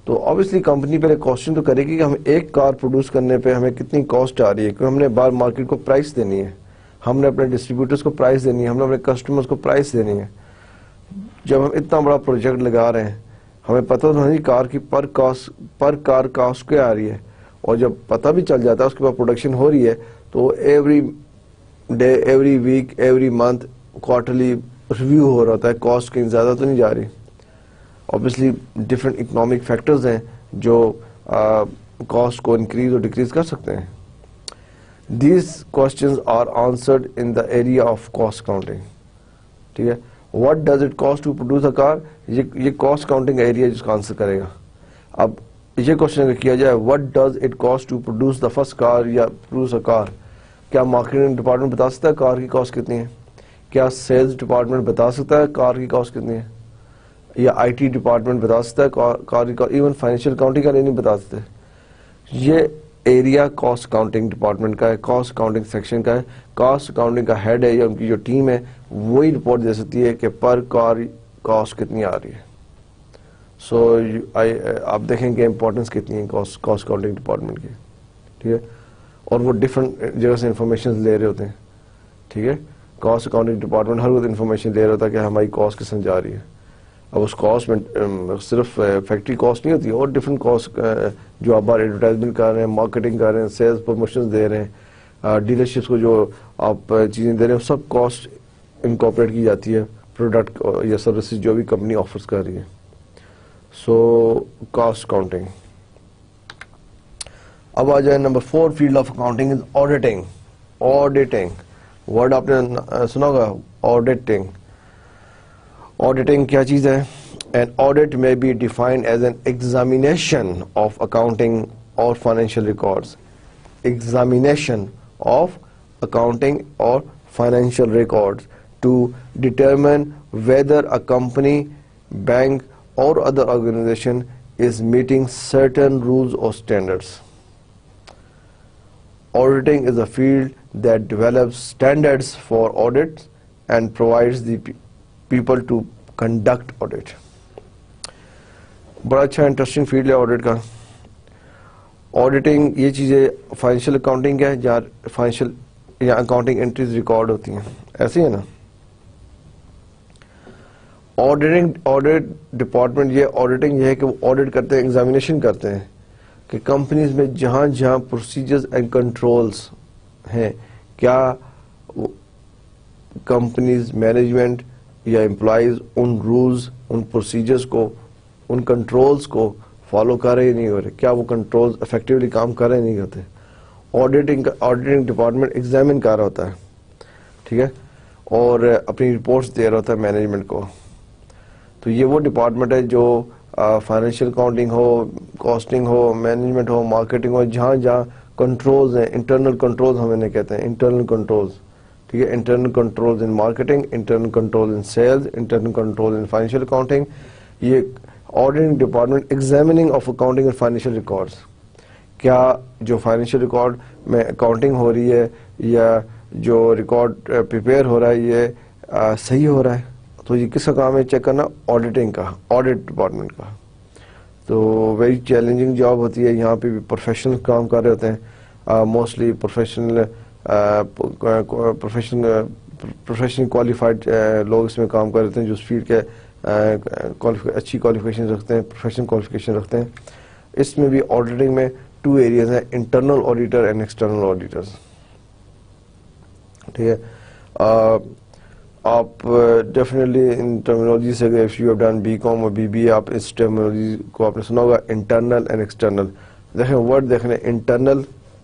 تو obviously کمپنی پہلے کوسچن تو کرے گی کہ ہم ایک کار پروڈیوس کرنے پہ ہمیں کتنی کاسٹ آ رہی ہے, کیونکہ ہم نے باہر مارکیٹ کو پرائس دینی ہے, ہم نے اپنے ڈسٹریبیوٹرز کو پرائس دینی ہے, ہم نے اپنے کسٹمرز کو پرائس دینی ہے. جب ہم اتنا بڑا پروجیکٹ لگا رہے ہیں, ہمیں پتہ تو نہیں کار کی پر کار کاسٹ کیا آ رہی ہے, اور جب پتہ بھی چل جاتا ہے اس کے بعد پروڈکشن ہو رہی ہے, تو every day, every week, every month, quarterly review ہو رہا ہے, کاسٹ کہیں زیادہ تو نہیں جا رہی. obviously ڈفرینٹ اکنامک فیکٹرز ہیں جو کاسٹ کو انکریز اور ڈکریز کر سکتے ہیں. These questions are answered in the area of cost accounting. ٹھیک ہے, what does it cost to produce a car, یہ کاسٹ کاؤنٹنگ کا ایریا جس کا آنسر کرے گا. اب یہ کوشچن اگر کیا جائے what does it cost to produce the first car یا پروڈیوس اے کار, کیا مارکیٹنگ ڈپارٹمنٹ بتا سکتا ہے کار کی کاسٹ کتنی ہے؟ کیا سیلز ڈپارٹمنٹ بتا سکتا ہے کار کی کاسٹ کتنی ہے؟ یا آئی ٹی ڈپارٹمنٹ بتا سکتا ہے کار کی کاسٹ؟ ایون فائنینشیل اکاؤنٹنگ کا نہیں بتا سکتے. یہ ایریا کاسٹ اکاؤنٹنگ ڈپارٹمنٹ کا ہے, کاسٹ اکاؤنٹنگ سیکشن کا ہے. کاسٹ اکاؤنٹنگ کا ہیڈ ہے یا ان کی جو ٹیم ہے وہی رپورٹ دے سکتی ہے کہ پر کار کاسٹ کتنی آ رہی ہے. سو آپ دیکھیں کہ امپورٹنس کتنی ہے کاسٹ اکاؤنٹنگ ڈپارٹمنٹ کی. ٹھیک ہے, اور وہ ڈفرنٹ جگہ سے انفارمیشن لے رہے ہوتے ہیں. ٹھیک ہے, کاسٹ اکاؤنٹنگ ڈپارٹمنٹ ہر وقت انفارمیشن لے رہا ہوتا ہے کہ ہماری کاسٹ کس میں جا رہی ہے. اب اس کاسٹ میں صرف فیکٹری کاسٹ نہیں ہوتی, اور ڈفرنٹ کاسٹ جو آپ باہر ایڈورٹائزمنٹ کر رہے ہیں, مارکیٹنگ کر رہے ہیں, سیلز پروموشن دے رہے ہیں, ڈیلرشپس کو جو آپ چیزیں دے رہے ہیں, سب کاسٹ انکارپوریٹ کی جاتی ہے پروڈکٹ یا سروسز جو بھی کمپنی آفرز کر رہی ہے. So cost accounting. اب آ جائے number 4 field of accounting is auditing. Auditing word آپ نے سنا ہوگا, آڈیٹنگ. آڈیٹنگ کیا چیز ہے؟ An audit may be defined as an examination of accounting or financial records. Examination of accounting or financial records to determine whether a company, bank or other organization is meeting certain rules or standards. Auditing is a field that develops standards for audits and provides the people to conduct audit. بڑا اچھا interesting field ہے audit کا. Auditing یہ چیزیں financial accounting ہے جہاں financial یا accounting entries record ہوتی ہیں, ایسے ہی ہے نا. آڈٹ ڈپارٹمنٹ یہ آڈیٹنگ یہ ہے کہ وہ آڈٹ کرتے ہیں, ایگزامینیشن کرتے ہیں کہ کمپنیز میں جہاں جہاں پروسیجرز اینڈ کنٹرولز ہیں, کیا کمپنیز مینجمنٹ یا امپلائیز ان رولز, ان پروسیجرز کو, ان کنٹرولز کو فالو کر رہے نہیں ہو رہے, کیا وہ کنٹرولز افیکٹولی کام کر رہے نہیں کرتے. آڈیٹنگ ڈپارٹمنٹ ایگزامن کر رہا ہوتا ہے, ٹھیک ہے, اور اپنی رپورٹس دے رہا ہوتا ہے مینجمنٹ کو. تو یہ وہ ڈپارٹمنٹ ہے جو فائنینشیل اکاؤنٹنگ ہو, کاسٹنگ ہو, مینجمنٹ ہو, مارکیٹنگ ہو, جہاں جہاں کنٹرولز ہیں, انٹرنل کنٹرولز ہم انہیں کہتے ہیں, انٹرنل کنٹرولز, ٹھیک ہے. Internal controls in marketing, internal control in sales, internal control in financial accounting. یہ auditing department examining of accounting and financial records, کیا جو فائنینشیل ریکارڈ میں اکاؤنٹنگ ہو رہی ہے یا جو ریکارڈ پریپیئر ہو رہا ہے یہ صحیح ہو رہا ہے. تو یہ کس کا کام ہے چیک کرنا؟ آڈیٹنگ کا, آڈٹ ڈپارٹمنٹ کا. تو ویری چیلنجنگ جاب ہوتی ہے, یہاں پہ بھی پروفیشنل کام کر رہے ہوتے ہیں, موسٹلی پروفیشنل کوالیفائڈ لوگ اس میں کام کر رہے ہوتے ہیں جو اس فیلڈ کے اچھی کوالیفیکیشن رکھتے ہیں, پروفیشنل کوالیفیکیشن رکھتے ہیں. اس میں بھی آڈیٹنگ میں 2 ایریاز ہیں, internal auditor and external auditors, ٹھیک ہے. آپ ڈیفینیٹلی ان ٹرمینالوجی سے if you have done B com اور بی بی اے, آپ اس ٹرمینالوجی کو آپ نے سنا ہوگا, انٹرنل اینڈ ایکسٹرنل. دیکھیں ورڈ دیکھ لیں, انٹرنل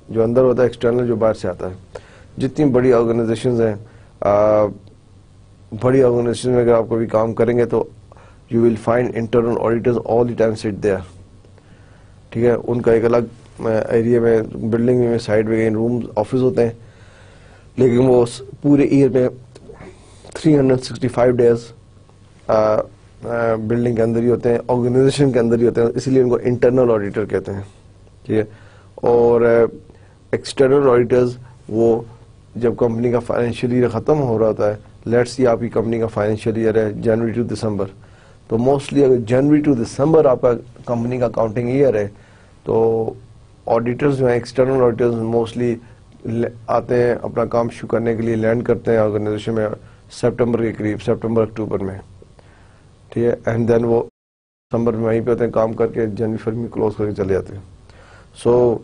جو اندر ہوتا ہے, ایکسٹرنل جو باہر سے آتا ہے. جتنی بڑی آرگنائزیشنز ہیں, بڑی آرگنائزیشن میں اگر آپ کبھی کام کریں گے تو you will find internal auditors all the time سٹ دیئر, ٹھیک ہے. ان کا ایک الگ ایریا میں, بلڈنگ میں سائڈ میں روم آفس ہوتے ہیں, لیکن وہ پورے ایئر میں 365 ڈیز بلڈنگ کے اندر ہی ہوتے ہیں, آرگنائزیشن کے اندر ہی ہوتے ہیں, اس لیے ان کو انٹرنل آڈیٹر کہتے ہیں, ٹھیک ہے. اور ایکسٹرنل آڈیٹرز وہ جب کمپنی کا فائنینشیل ایئر ختم ہو رہا ہوتا ہے, لیٹس سی آپ کی کمپنی کا فائنینشیل ایئر ہے جنوری ٹو دسمبر, تو موسٹلی اگر جنوری ٹو دسمبر آپ کا کمپنی کا اکاؤنٹنگ ایئر ہے تو آڈیٹرز جو ہیں, ایکسٹرنل آڈیٹرز موسٹلی آتے ہیں اپنا کام شروع کرنے کے لیے, لینڈ کرتے ہیں آرگنائزیشن میں سپٹمبر کے قریب, سپٹمبر اکتوبر میں, ٹھیک ہے. اینڈ دین وہ دسمبر میں وہیں پہ ہوتے ہیں کام کر کے, جنوری فروری میں کلوز کر کے چلے جاتے ہیں. سو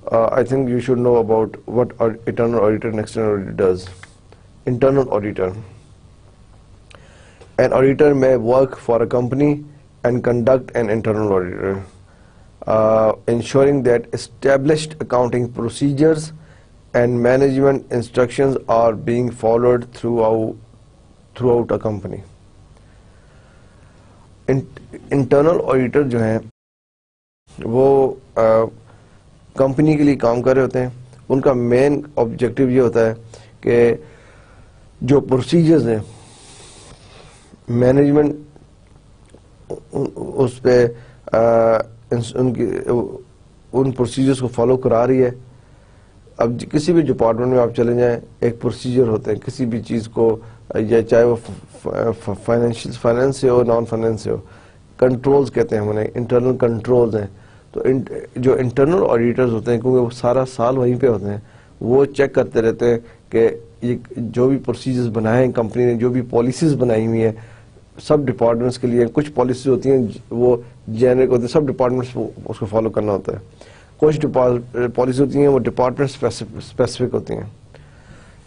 I think you should know about what internal auditor and external auditor does. Internal auditor. An auditor may work for a company and conduct an internal auditor, ensuring that established accounting procedures and management instructions are being followed throughout a company. Internal auditor جو ہیں وہ company کے لیے کام کر رہے ہوتے ہیں. ان کا مین آبجیکٹو یہ ہوتا ہے کہ جو پروسیجرز ہیں, مینجمنٹ اس پہ ان پروسیجرز کو فالو کرا رہی ہے. اب کسی بھی ڈپارٹمنٹ میں آپ چلے جائیں, ایک پروسیجر ہوتے ہیں کسی بھی چیز کو, یا چاہے وہ فائنینس سے ہو, نان فائنینس سے ہو. کنٹرولز کہتے ہیں انہیں, انٹرنل کنٹرولز ہیں. تو جو انٹرنل آڈیٹرز ہوتے ہیں, کیونکہ وہ سارا سال وہیں پہ ہوتے ہیں, وہ چیک کرتے رہتے ہیں کہ یہ جو بھی پروسیجرز بنائے ہیں کمپنی نے, جو بھی پالیسیز بنائی ہوئی ہیں سب ڈپارٹمنٹس کے لیے, کچھ پالیسیز ہوتی ہیں وہ جینرک ہوتی ہیں, سب ڈپارٹمنٹس اس کو فالو کرنا ہوتا ہے. کچھ پالیسی ہوتی ہیں وہ ڈپارٹمنٹ اسپیسیفک ہوتی ہیں.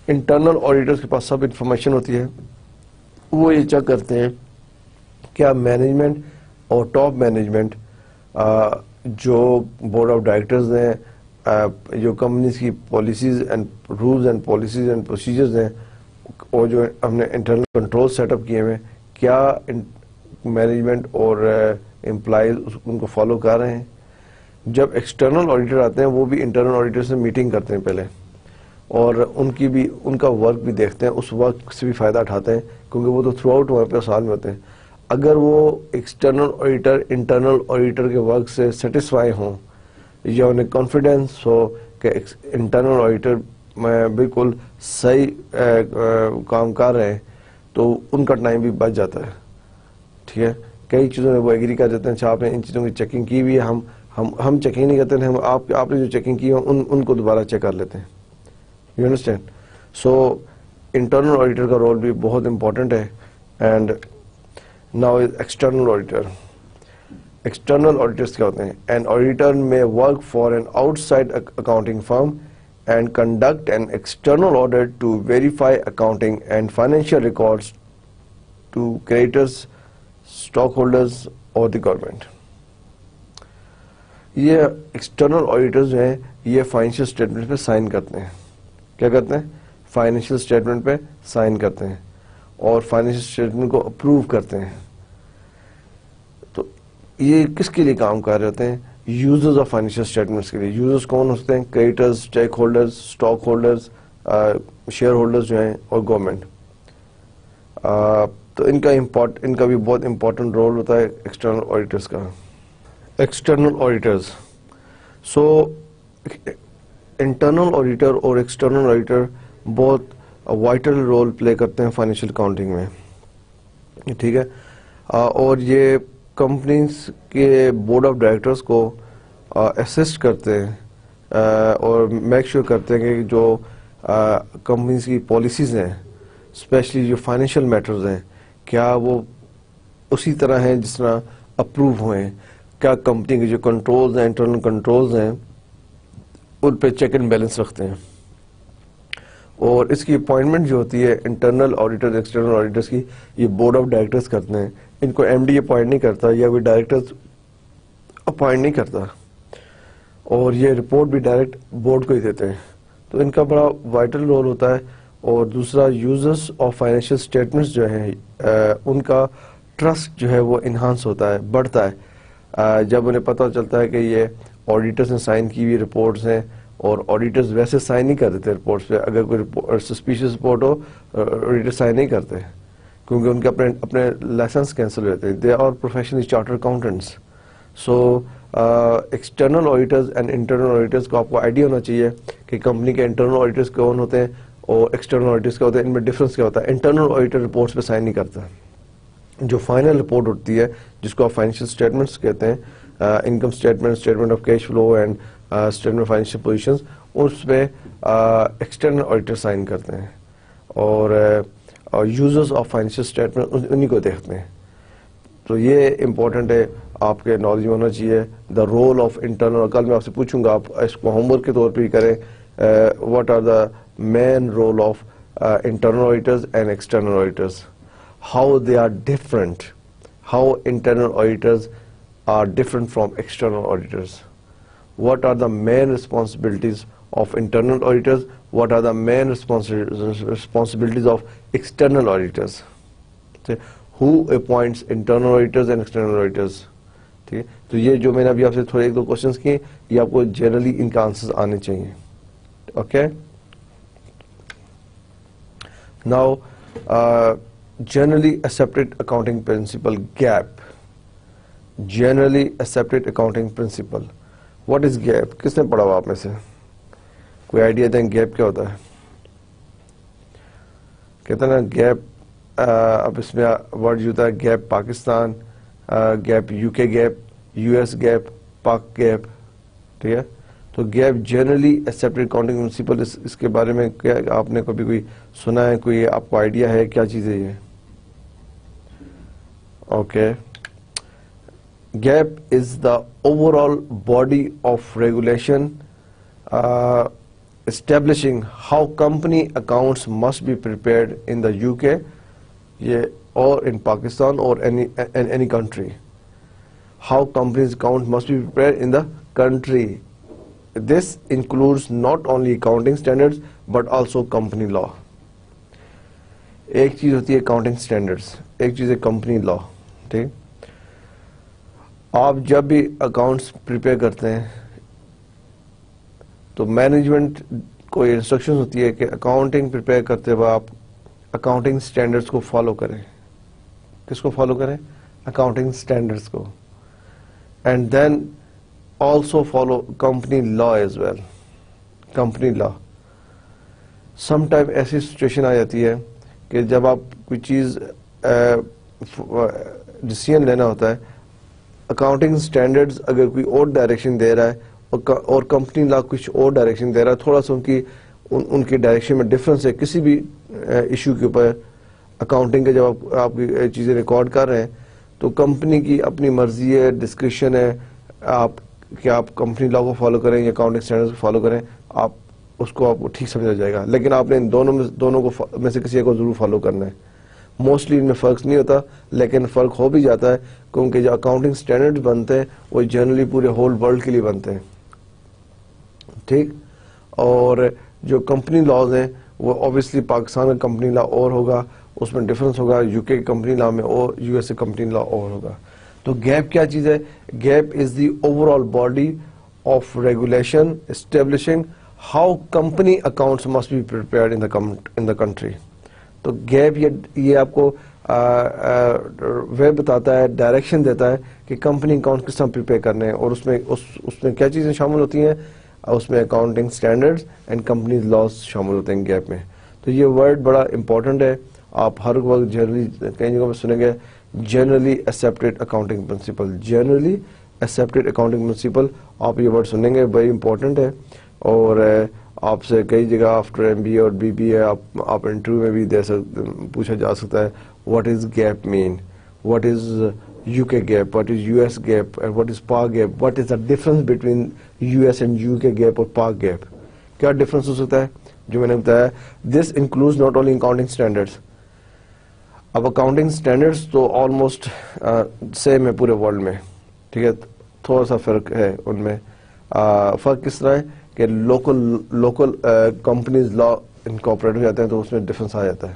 انٹرنل آڈیٹرز کے پاس سب انفارمیشن ہوتی ہے وہ یہ چیک کرتے ہیں کیا مینجمنٹ اور ٹاپ مینجمنٹ جو بورڈ آف ڈائریکٹرز ہیں, جو کمپنیز کی policies and rules and policies and procedures ہیں, اور جو ہم نے انٹرنل کنٹرول سیٹ اپ کیے ہوئے, کیا مینجمنٹ اور امپلائیز ان کو فالو کر رہے ہیں. جب ایکسٹرنل آڈیٹر آتے ہیں وہ بھی انٹرنل آڈیٹر سے میٹنگ کرتے ہیں پہلے, اور ان کا ورک بھی دیکھتے ہیں, اس ورک سے بھی فائدہ اٹھاتے ہیں, کیونکہ وہ تو تھرو آؤٹ وہاں پہ سال میں ہوتے ہیں. اگر وہ ایکسٹرنل آڈیٹر انٹرنل آڈیٹر کے ورک سے سیٹسفائی ہوں یا انہیں کانفیڈینس ہو کہ انٹرنل آڈیٹر میں بالکل صحیح کام کر رہے ہیں, تو ان کا ٹائم بھی بچ جاتا ہے. ٹھیک ہے, کئی چیزوں میں وہ ایگری کر دیتے ہیں, اچھا آپ نے ان چیزوں کی چیکنگ کی ہوئی ہے, ہم چیکنگ نہیں کرتے ہیں, آپ نے جو چیکنگ کی ہے ان کو دوبارہ چیک کر لیتے ہیں. You understand. So internal auditor کا رول بھی بہت امپورٹنٹ ہے. And now is external auditor. External auditors کیا ہوتے ہیں؟ An auditor may work for an outside accounting firm and conduct an external audit to verify accounting and financial records to creditors, stock holders اور the government. یہ external auditors جو ہیں یہ financial statement پہ sign کرتے ہیں. کیا کرتے ہیں؟ فائنینشیل اسٹیٹمنٹ پہ سائن کرتے ہیں اور فائنینشیل اسٹیٹمنٹ کو اپروو کرتے ہیں. تو یہ کس کے لیے کام کر رہے ہوتے ہیں؟ یوزرز آف فائنینشیل اسٹیٹمنٹس کے لیے. یوزرز کون ہوتے ہیں؟ Creditors, stake holders, stock holders, share holders جو ہیں, اور گورنمنٹ. تو ان کا بھی بہت امپورٹنٹ رول ہوتا ہے ایکسٹرنل آڈیٹرز کا. External auditors. سو انٹرنل آڈیٹر اور ایکسٹرنل آڈیٹر بہت وائٹل رول پلے کرتے ہیں فائنینشیل اکاؤنٹنگ میں. ٹھیک ہے, اور یہ کمپنیز کے بورڈ آف ڈائریکٹرز کو اسسٹ کرتے ہیں اور میک شیور کرتے ہیں کہ جو کمپنیز کی پالیسیز ہیں, اسپیشلی جو فائنینشیل میٹرز ہیں, کیا وہ اسی طرح ہیں جس طرح اپروو ہوئے ہیں. کیا کمپنی کے جو کنٹرولز ہیں, انٹرنل کنٹرولز ہیں, ان پہ چیک اینڈ بیلنس رکھتے ہیں. اور اس کی اپوائنٹمنٹ جو ہوتی ہے انٹرنل آڈیٹر ایکسٹرنل آڈیٹرز کی, یہ بورڈ آف ڈائریکٹرز کرتے ہیں. ان کو ایم ڈی اپوائنٹ نہیں کرتا یا کوئی ڈائریکٹرز اپوائنٹ نہیں کرتا, اور یہ رپورٹ بھی ڈائریکٹ بورڈ کو ہی دیتے ہیں. تو ان کا بڑا وائٹل رول ہوتا ہے. اور دوسرا, یوزرز آف فائنینشیل اسٹیٹمنٹس جو ہیں ان کا ٹرسٹ جو ہے وہ انہانس ہوتا ہے, بڑھتا ہے, جب انہیں پتہ چلتا ہے کہ یہ آڈیٹرز نے سائن کی ہوئی رپورٹس ہیں. اور آڈیٹرز ویسے سائن نہیں کر دیتے رپورٹس پہ. اگر کوئی سسپیشیس رپورٹ ہو, آڈیٹر سائن نہیں کرتے کیونکہ ان کے اپنے لائسنس کینسل ہوتے ہیں. They are professionally charter accountants. So external auditors and internal auditors کو آپ کو آئیڈیا ہونا چاہیے کہ کمپنی کے انٹرنل آڈیٹرز کون ہوتے ہیں اور ایکسٹرنل آڈیٹرز کیا ہوتے ہیں, ان میں ڈفرنس کیا ہوتا ہے. انٹرنل آڈیٹر رپورٹس پہ سائن نہیں کرتا. جو فائنل رپورٹ ہوتی ہے جس کو آپ فائنینشیل اسٹیٹمنٹس کہتے ہیں, income statement, statement of cash flow and statement of financial positions, اس پہ ایکسٹرنل آڈیٹر سائن کرتے ہیں. اور یوزرز آف فائنینشیل اسٹیٹمنٹ انہیں کو دیکھتے ہیں. تو یہ امپورٹنٹ ہے, آپ کے نالج میں ہونا چاہیے دا رول آف انٹرنل. کل میں آپ سے پوچھوں گا, آپ اس کو ہوم ورک کے طور پہ ہی کریں, what are the main role of internal auditors and external auditors, how they are different, how internal auditors are different from external auditors, what are the main responsibilities of internal auditors, what are the main responsibilities of external auditors, who appoints internal auditors and external auditors. ٹھیک ہے, تو یہ جو میں نے ابھی آپ سے تھوڑے ایک دو کوشچنس کیے, یہ آپ کو جنرلی ان کا آنسرز آنے چاہیے. Okay, now generally accepted accounting principle, GAAP, generally accepted accounting principle. What is GAAP? کس نے پڑھا ہوا آپ میں سے؟ کوئی آئیڈیا دیں گیپ کیا ہوتا ہے؟ کہتے ہیں نا گیپ, اب اس میں ورڈ جو ہوتا ہے GAAP Pakistan, GAAP U K GAAP, U S GAAP, Pak GAAP. ٹھیک ہے, تو GAAP generally accepted accounting principle, اس کے بارے میں کیا آپ نے کبھی کوئی سنا ہے, کوئی آپ کو آئیڈیا ہے کیا چیز ہے یہ؟ Okay, GAAP is the overall body of regulation establishing how company accounts must be prepared in the U K. یہ or in Pakistan or any country. How companies' account must be prepared in the country. This includes not only accounting standards but also company law. ایک چیز ہوتی ہے accounting standards, ایک چیز ہے company لا. ٹھیک, آپ جب بھی اکاؤنٹس پریپیئر کرتے ہیں تو مینجمنٹ کو یہ انسٹرکشن ہوتی ہے کہ اکاؤنٹنگ پریپیئر کرتے ہوئے آپ اکاؤنٹنگ اسٹینڈرڈس کو فالو کریں. کس کو فالو کریں؟ اکاؤنٹنگ اسٹینڈرڈس کو. And then also follow company law as well. Company law some time ایسی سچویشن آ جاتی ہے کہ جب آپ کوئی چیز ڈیسیژن لینا ہوتا ہے, اکاؤنٹنگ اسٹینڈرڈز اگر کوئی اور ڈائریکشن دے رہا ہے اور کمپنی لا کچھ اور ڈائریکشن دے رہا ہے, تھوڑا سا ان کی ڈائریکشن میں ڈفرنس ہے کسی بھی ایشو کے اوپر. اکاؤنٹنگ کے جب آپ کی چیزیں ریکارڈ کر رہے ہیں تو کمپنی کی اپنی مرضی ہے, ڈسکرپشن ہے کہ آپ کمپنی لا کو فالو کریں یا اکاؤنٹنگ اسٹینڈرڈز کو فالو کریں, آپ اس کو آپ کو ٹھیک سمجھا جائے گا. لیکن آپ نے ان دونوں کو میں سے کسی کو ضرور فالو کرنا ہے. موسٹلی ان میں فرق نہیں ہوتا, لیکن فرق ہو بھی جاتا ہے کیونکہ جو اکاؤنٹنگ اسٹینڈرڈ بنتے ہیں وہ جنرلی پورے ہول ورلڈ کے لیے بنتے ہیں. ٹھیک, اور جو کمپنی لاز ہیں وہ اوبیسلی پاکستان کا کمپنی لا اور ہوگا, اس میں ڈفرنس ہوگا, یو کے کمپنی لا میں اور U S A company law اور ہوگا. تو گیپ کیا چیز ہے؟ GAAP is the overall body of regulation establishing how company accounts must be prepared in the country. تو گیپ یہ آپ کو وے بتاتا ہے, ڈائریکشن دیتا ہے کہ کمپنی اکاؤنٹ کس طرح پریپیئر کرنے ہیں, اور اس میں کیا چیزیں شامل ہوتی ہیں. اس میں accounting standards and company laws شامل ہوتے ہیں گیپ میں. تو یہ ورڈ بڑا امپورٹنٹ ہے, آپ ہر وقت جنرلی کئی جگہوں میں سنیں گے generally accepted accounting principle. Generally accepted accounting principle آپ یہ ورڈ سنیں گے, ویری امپورٹنٹ ہے. اور آپ سے کئی جگہ آفٹر ایم بی اے اور بی بی اے آپ انٹرویو میں بھی پوچھا جا سکتا ہے what is GAAP mean, what is U K GAAP, what is U S GAAP, what is Pak GAAP, what is the difference between U S and U K GAAP اور Pak gap. کیا difference ہو سکتا ہے جو میں نے بتایا. This includes not only accounting standards. اب accounting standards تو آلموسٹ سیم ہے پورے ورلڈ میں. ٹھیک ہے, تھوڑا سا فرق ہے ان میں. فرق کس طرح ہے کہ لوکل کمپنیز لا انکارپوریٹ ہو جاتے ہیں تو اس میں ڈفرنس آ جاتا ہے.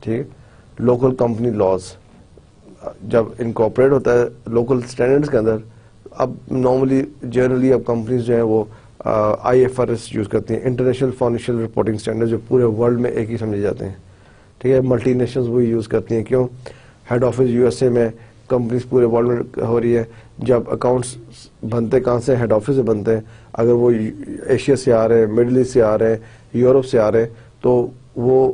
ٹھیک, لوکل کمپنی لاز جب انکارپوریٹ ہوتا ہے لوکل اسٹینڈرڈس کے اندر, اب نارملی جنرلی اب کمپنیز جو ہیں وہ I F R S use کرتی ہیں, انٹرنیشنل فائنینشیل رپورٹنگ اسٹینڈرڈ, جو پورے ورلڈ میں ایک ہی سمجھے جاتے ہیں. ٹھیک ہے, ملٹی نیشنلز وہی یوز کرتی ہیں. کیوں؟ Head office U S A میں, کمپنیز پورے ورلڈ میں ہو رہی ہے. جب اکاؤنٹس بنتے کہاں سے؟ ہیڈ آفس سے بنتے ہیں. اگر وہ ایشیا سے آ رہے ہیں, مڈل ایسٹ سے آ رہے ہیں, یورپ سے آ رہے ہیں, تو وہ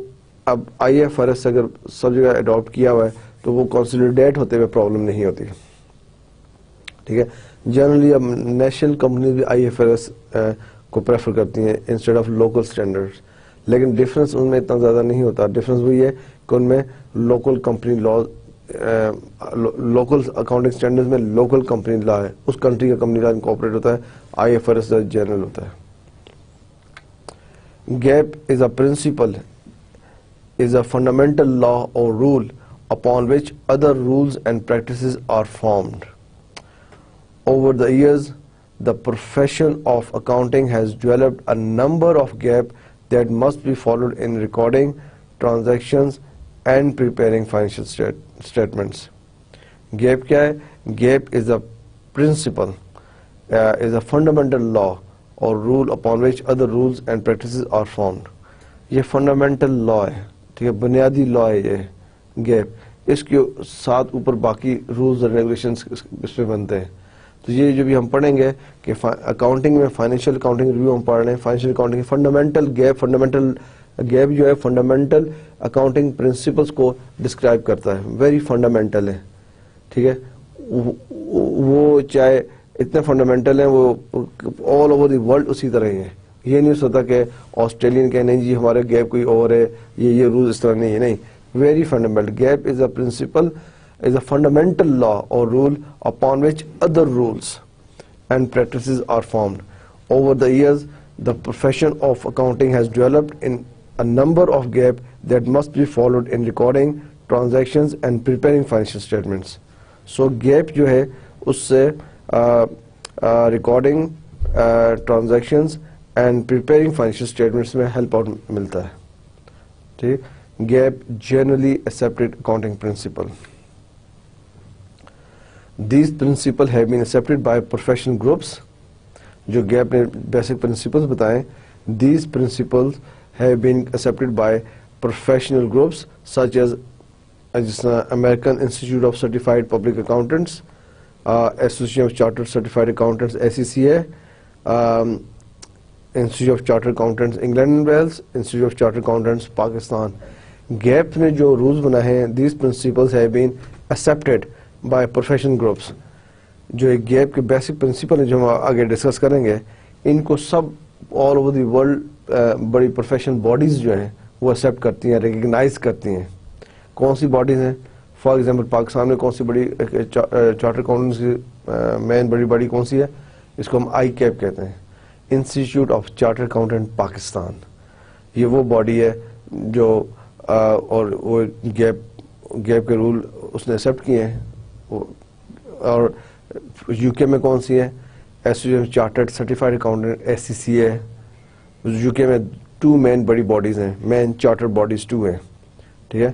اب آئی ایف آر ایس اگر سب جگہ اڈاپٹ کیا ہوا ہے تو وہ کنسولیڈیٹ ہوتے ہوئے پرابلم نہیں ہوتی. ٹھیک ہے, جنرلی اب نیشنل کمپنیز بھی آئی ایف آر ایس کو پریفر کرتی ہیں انسٹیڈ آف لوکل اسٹینڈرڈس, لیکن ڈفرنس ان میں اتنا زیادہ نہیں ہوتا. ڈفرنس وہی ہے کہ ان میں local company law, local accounting standards میں لوکل کمپنی لا ہے, اس کنٹری کا کمپنی لا انکارپوریٹ ہوتا ہے. I F R S general ہوتا ہے. GAAP is a principle, is a fundamental law or rule upon which other rules and practices are formed. Over the years, the profession of accounting has developed a number of gaps that must be followed in recording transactions and preparing financial statements. Gap kya hai? Gap is a principle, is a fundamental law or rule upon which other rules and practices are formed. یہ fundamental لا ہے. ٹھیک ہے, بنیادی لا ہے یہ gap. اس کے ساتھ اوپر باقی رولز اور ریگولیشنز اس پہ بنتے ہیں. تو یہ جو بھی ہم پڑھیں گے کہ اکاؤنٹنگ میں فائنینشیل اکاؤنٹنگ ریویو ہم پڑھ رہے ہیں, فائنینشیل اکاؤنٹنگ فنڈامنٹل گیپ جو ہے فنڈامنٹل اکاؤنٹنگ پرنسپلس کو ڈسکرائب کرتا ہے, ویری فنڈامنٹل ہے. ٹھیک ہے, وہ چاہے اتنے فنڈامنٹل ہیں وہ آل اوور دی ورلڈ اسی طرح ہی ہیں. یہ نہیں ہو سکتا کہ آسٹریلین کہ نہیں جی ہمارے گیپ کوئی اور ہے, یہ رول اس طرح نہیں ہے. نہیں, very fundamental. Gap is a principle, is a fundamental law or rule upon which other rules and practices are formed. Over the years, the profession of accounting has developed in a number of gaps that must be followed in recording transactions and preparing financial statements. So gap جو ہے اس سے recording transactions and preparing financial statements میں help out ملتا ہے. ٹھیک. Gap generally accepted accounting principle. These principles have been accepted by professional groups. جو gap نے basic principles بتائیں, these principles have been accepted by professional groups such as American Institute of Certified Public Accountants, Association of Chartered Certified Accountants ACCA, Institute of Chartered Accountants England and Wales, Institute of Chartered Accountants Pakistan. Gap نے جو rules بنائے ہیں, these principles have been accepted by professional groups. جو ایک gap کے basic principle ہیں جو ہم آگے ڈسکس کریں گے, ان کو سب آل اوور دی ورلڈ بڑی پروفیشنل باڈیز جو ہیں وہ ایکسیپٹ کرتی ہیں, ریکگنائز کرتی ہیں. کون سی باڈیز ہیں؟ فار ایگزامپل پاکستان میں کون سی بڑی چارٹر اکاؤنٹنٹس کی مین بڑی باڈی کون سی ہے؟ اس کو ہم آئی کیپ کہتے ہیں, institute of charter accountant Pakistan. یہ وہ باڈی ہے جو اور وہ گیپ کے رول اس نے ایکسیپٹ کیے ہیں. اور یو کے میں کون سی ہے؟ Association of chartered certified accountant ACCA. You کے میں 2 مین بڑی باڈیز ہیں, مین چارٹر باڈیز 2 ہیں. ٹھیک ہے,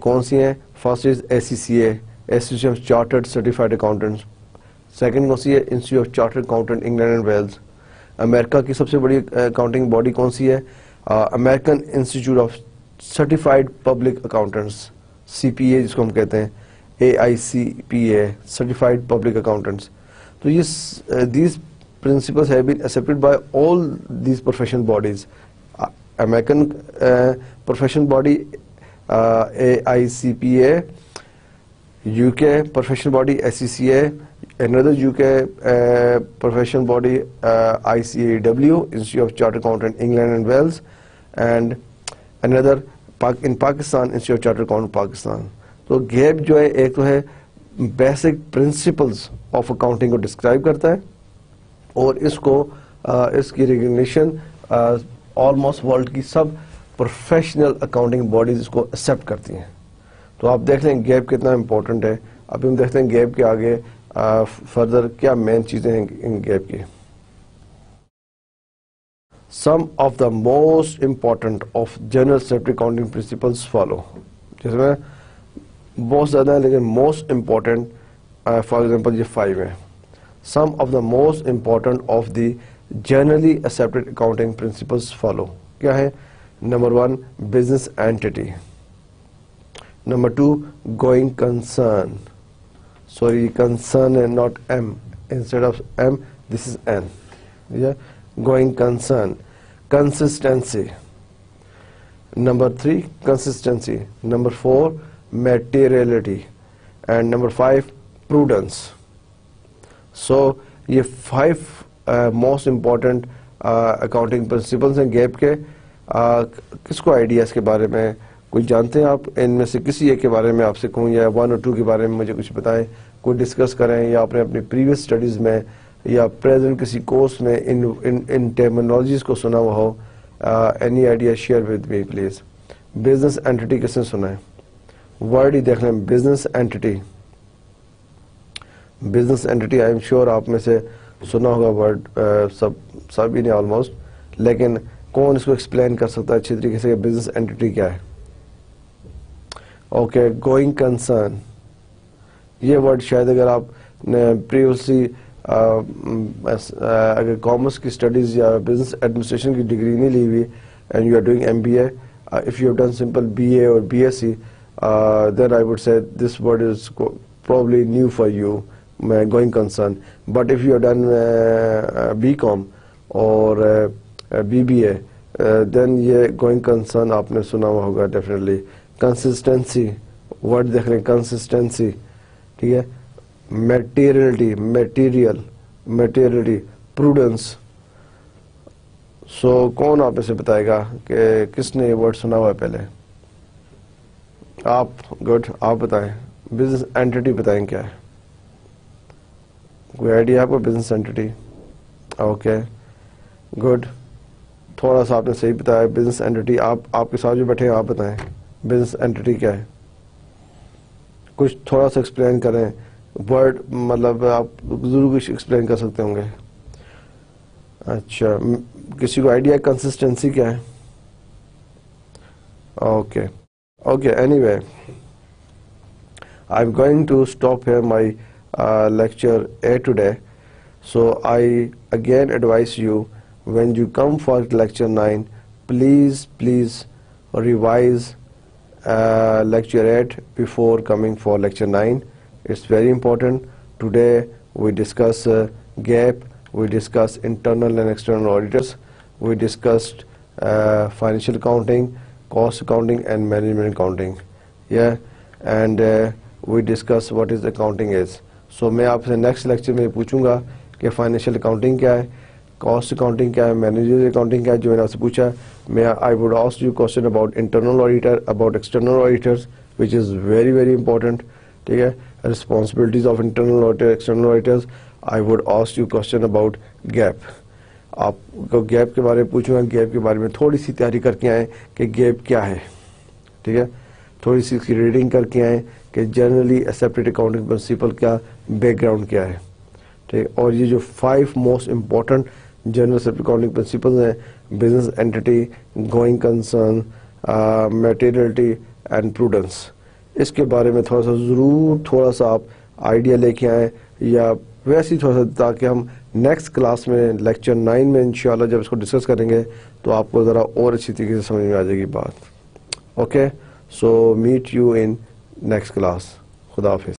کون سی ہیں؟ First is ACCA, association of chartered certified accountants. Second کون سی ہے؟ Institute of chartered accountant England and Wales. امریکہ کی سب سے بڑی اکاؤنٹنگ باڈی کون سی ہے؟ American institute of certified public accountants, CPA جس کو ہم کہتے ہیں, AICPA, Certified Public Accountants. So yes, these principles have been accepted by all these professional bodies. American professional body AICPA, UK professional body ACCA, another UK professional body ICAW, Institute of Chartered Accountant England and Wales, and another in Pakistan, Institute of Chartered Accountant Pakistan. تو gap جو ہے ایک تو ہے basic principles of accounting کو describe کرتا ہے, اور اس کو اس کی ریکگنیشن آلموسٹ ورلڈ کی سب پروفیشنل اکاؤنٹنگ باڈیز اس کو ایکسیپٹ کرتی ہیں. تو آپ دیکھ لیں گیپ کتنا امپورٹنٹ ہے. اب ہم دیکھتے ہیں گیپ کے آگے فردر کیا مین چیزیں ہیں ان گیپ کی. Some of the most important of general statutory accounting principles follow. جس میں بہت زیادہ ہیں لیکن موسٹ امپورٹنٹ فار ایگزامپل یہ 5 ہیں. Some of the most important of the generally accepted accounting principles follow. کیا ہے؟ Number 1 business entity. Number 2 going concern. Sorry concern ہے, not M, instead of M this is N. Going concern. Consistency. Number 3 consistency. Number 4 materiality, and number 5 prudence. So یہ 5 most important accounting principles ہیں gap کے. کس کو idea اس کے بارے میں؟ کوئی جانتے ہیں آپ ان میں سے کسی ایک کے بارے میں آپ سے کہوں, یا 1 اور 2 کے بارے میں مجھے کچھ بتائیں, کوئی ڈسکس کریں, یا آپ نے اپنی پریویس اسٹڈیز میں یا پریزنٹ کسی کورس میں ان ٹرمینالوجیز کو سنا ہوا ہو. Any idea share with me please. Business entity کس نے سنا ہے؟ ورڈ ہی دیکھ لیں, business entity. Business entity I am sure آپ میں سے سنا ہوگا ورڈ, سبھی نے آلموسٹ, لیکن کون اس کو ایکسپلین کر سکتا ہے اچھی طریقے سے کہ بزنس اینٹیٹی کیا ہے؟ Okay, going concern. یہ ورڈ شاید اگر آپ نے پریویسلی اگر کامرس کی اسٹڈیز یا بزنس ایڈمنسٹریشن کی ڈگری نہیں لی ہوئی and you are doing MBA, if you have done simple BA or BSc, then I would say this word is probably new for you, going concern. But if you have done BCom or BBA, then یہ going concern آپ نے سنا ہوا ہوگا definitely. Consistency, word دیکھ لیں, consistency. ٹھیک ہے. Materiality, prudence. So کون آپ سے بتائے گا کہ کس نے یہ ورڈ سنا ہوا ہے پہلے؟ آپ. گڈ, آپ بتائیں. بزنس اینٹیٹی بتائیں کیا ہے؟ کوئی آئیڈیا آپ کو بزنس اینٹیٹی؟ Okay, good. تھوڑا سا آپ نے صحیح بتایا بزنس اینٹیٹی. آپ کے ساتھ جو بیٹھے ہیں آپ بتائیں بزنس اینٹیٹی کیا ہے؟ کچھ تھوڑا سا ایکسپلین کریں, ورڈ مطلب آپ ضرور کچھ ایکسپلین کر سکتے ہوں گے. اچھا, کسی کو آئیڈیا کنسسٹنسی کیا ہے؟ Okay okay, any way I'm going to stop here my lecture A today. So I again advise you, when you come for lecture 9, please revise lecture 8 before coming for lecture 9. It's very important. Today we discuss GAAP, we discuss internal and external auditors, we discussed financial accounting, cost accounting and management accounting. Yeah, and we discuss what is accounting is. So میں آپ سے next lecture میں پوچھوں گا کہ financial accounting کیا ہے, cost accounting کیا ہے, مینیجر اکاؤنٹنگ کیا ہے, جو میں نے آپ سے پوچھا. میں I would ask you question about internal auditor, about external auditors, which is very very important. ٹھیک ہے, responsibilities of internal auditor, external auditors. I would ask you question about gap. آپ کو گیپ کے بارے میں پوچھوں گا, گیپ کے بارے میں تھوڑی سی تیاری کر کے آئیں کہ گیپ کیا ہے. ٹھیک ہے, تھوڑی سی اس کی ریڈنگ کر کے آئیں کہ جنرلی ایکسیپٹڈ اکاؤنٹنگ پرنسپل کیا, بیک گراؤنڈ کیا ہے. ٹھیک, اور یہ جو 5 most important general accepted accounting principles ہیں, business entity, going concern, materiality and prudence, اس کے بارے میں تھوڑا سا ضرور تھوڑا سا آپ آئیڈیا لے کے آئیں, یا ویسے ہی تھوڑا سا, تاکہ ہم نیکسٹ کلاس میں لیکچر 9 میں انشاءاللہ جب اس کو ڈسکس کریں گے تو آپ کو ذرا اور اچھی طریقے سے سمجھ میں آ جائے گی بات. Okay, so meet you in next class. خدا حافظ.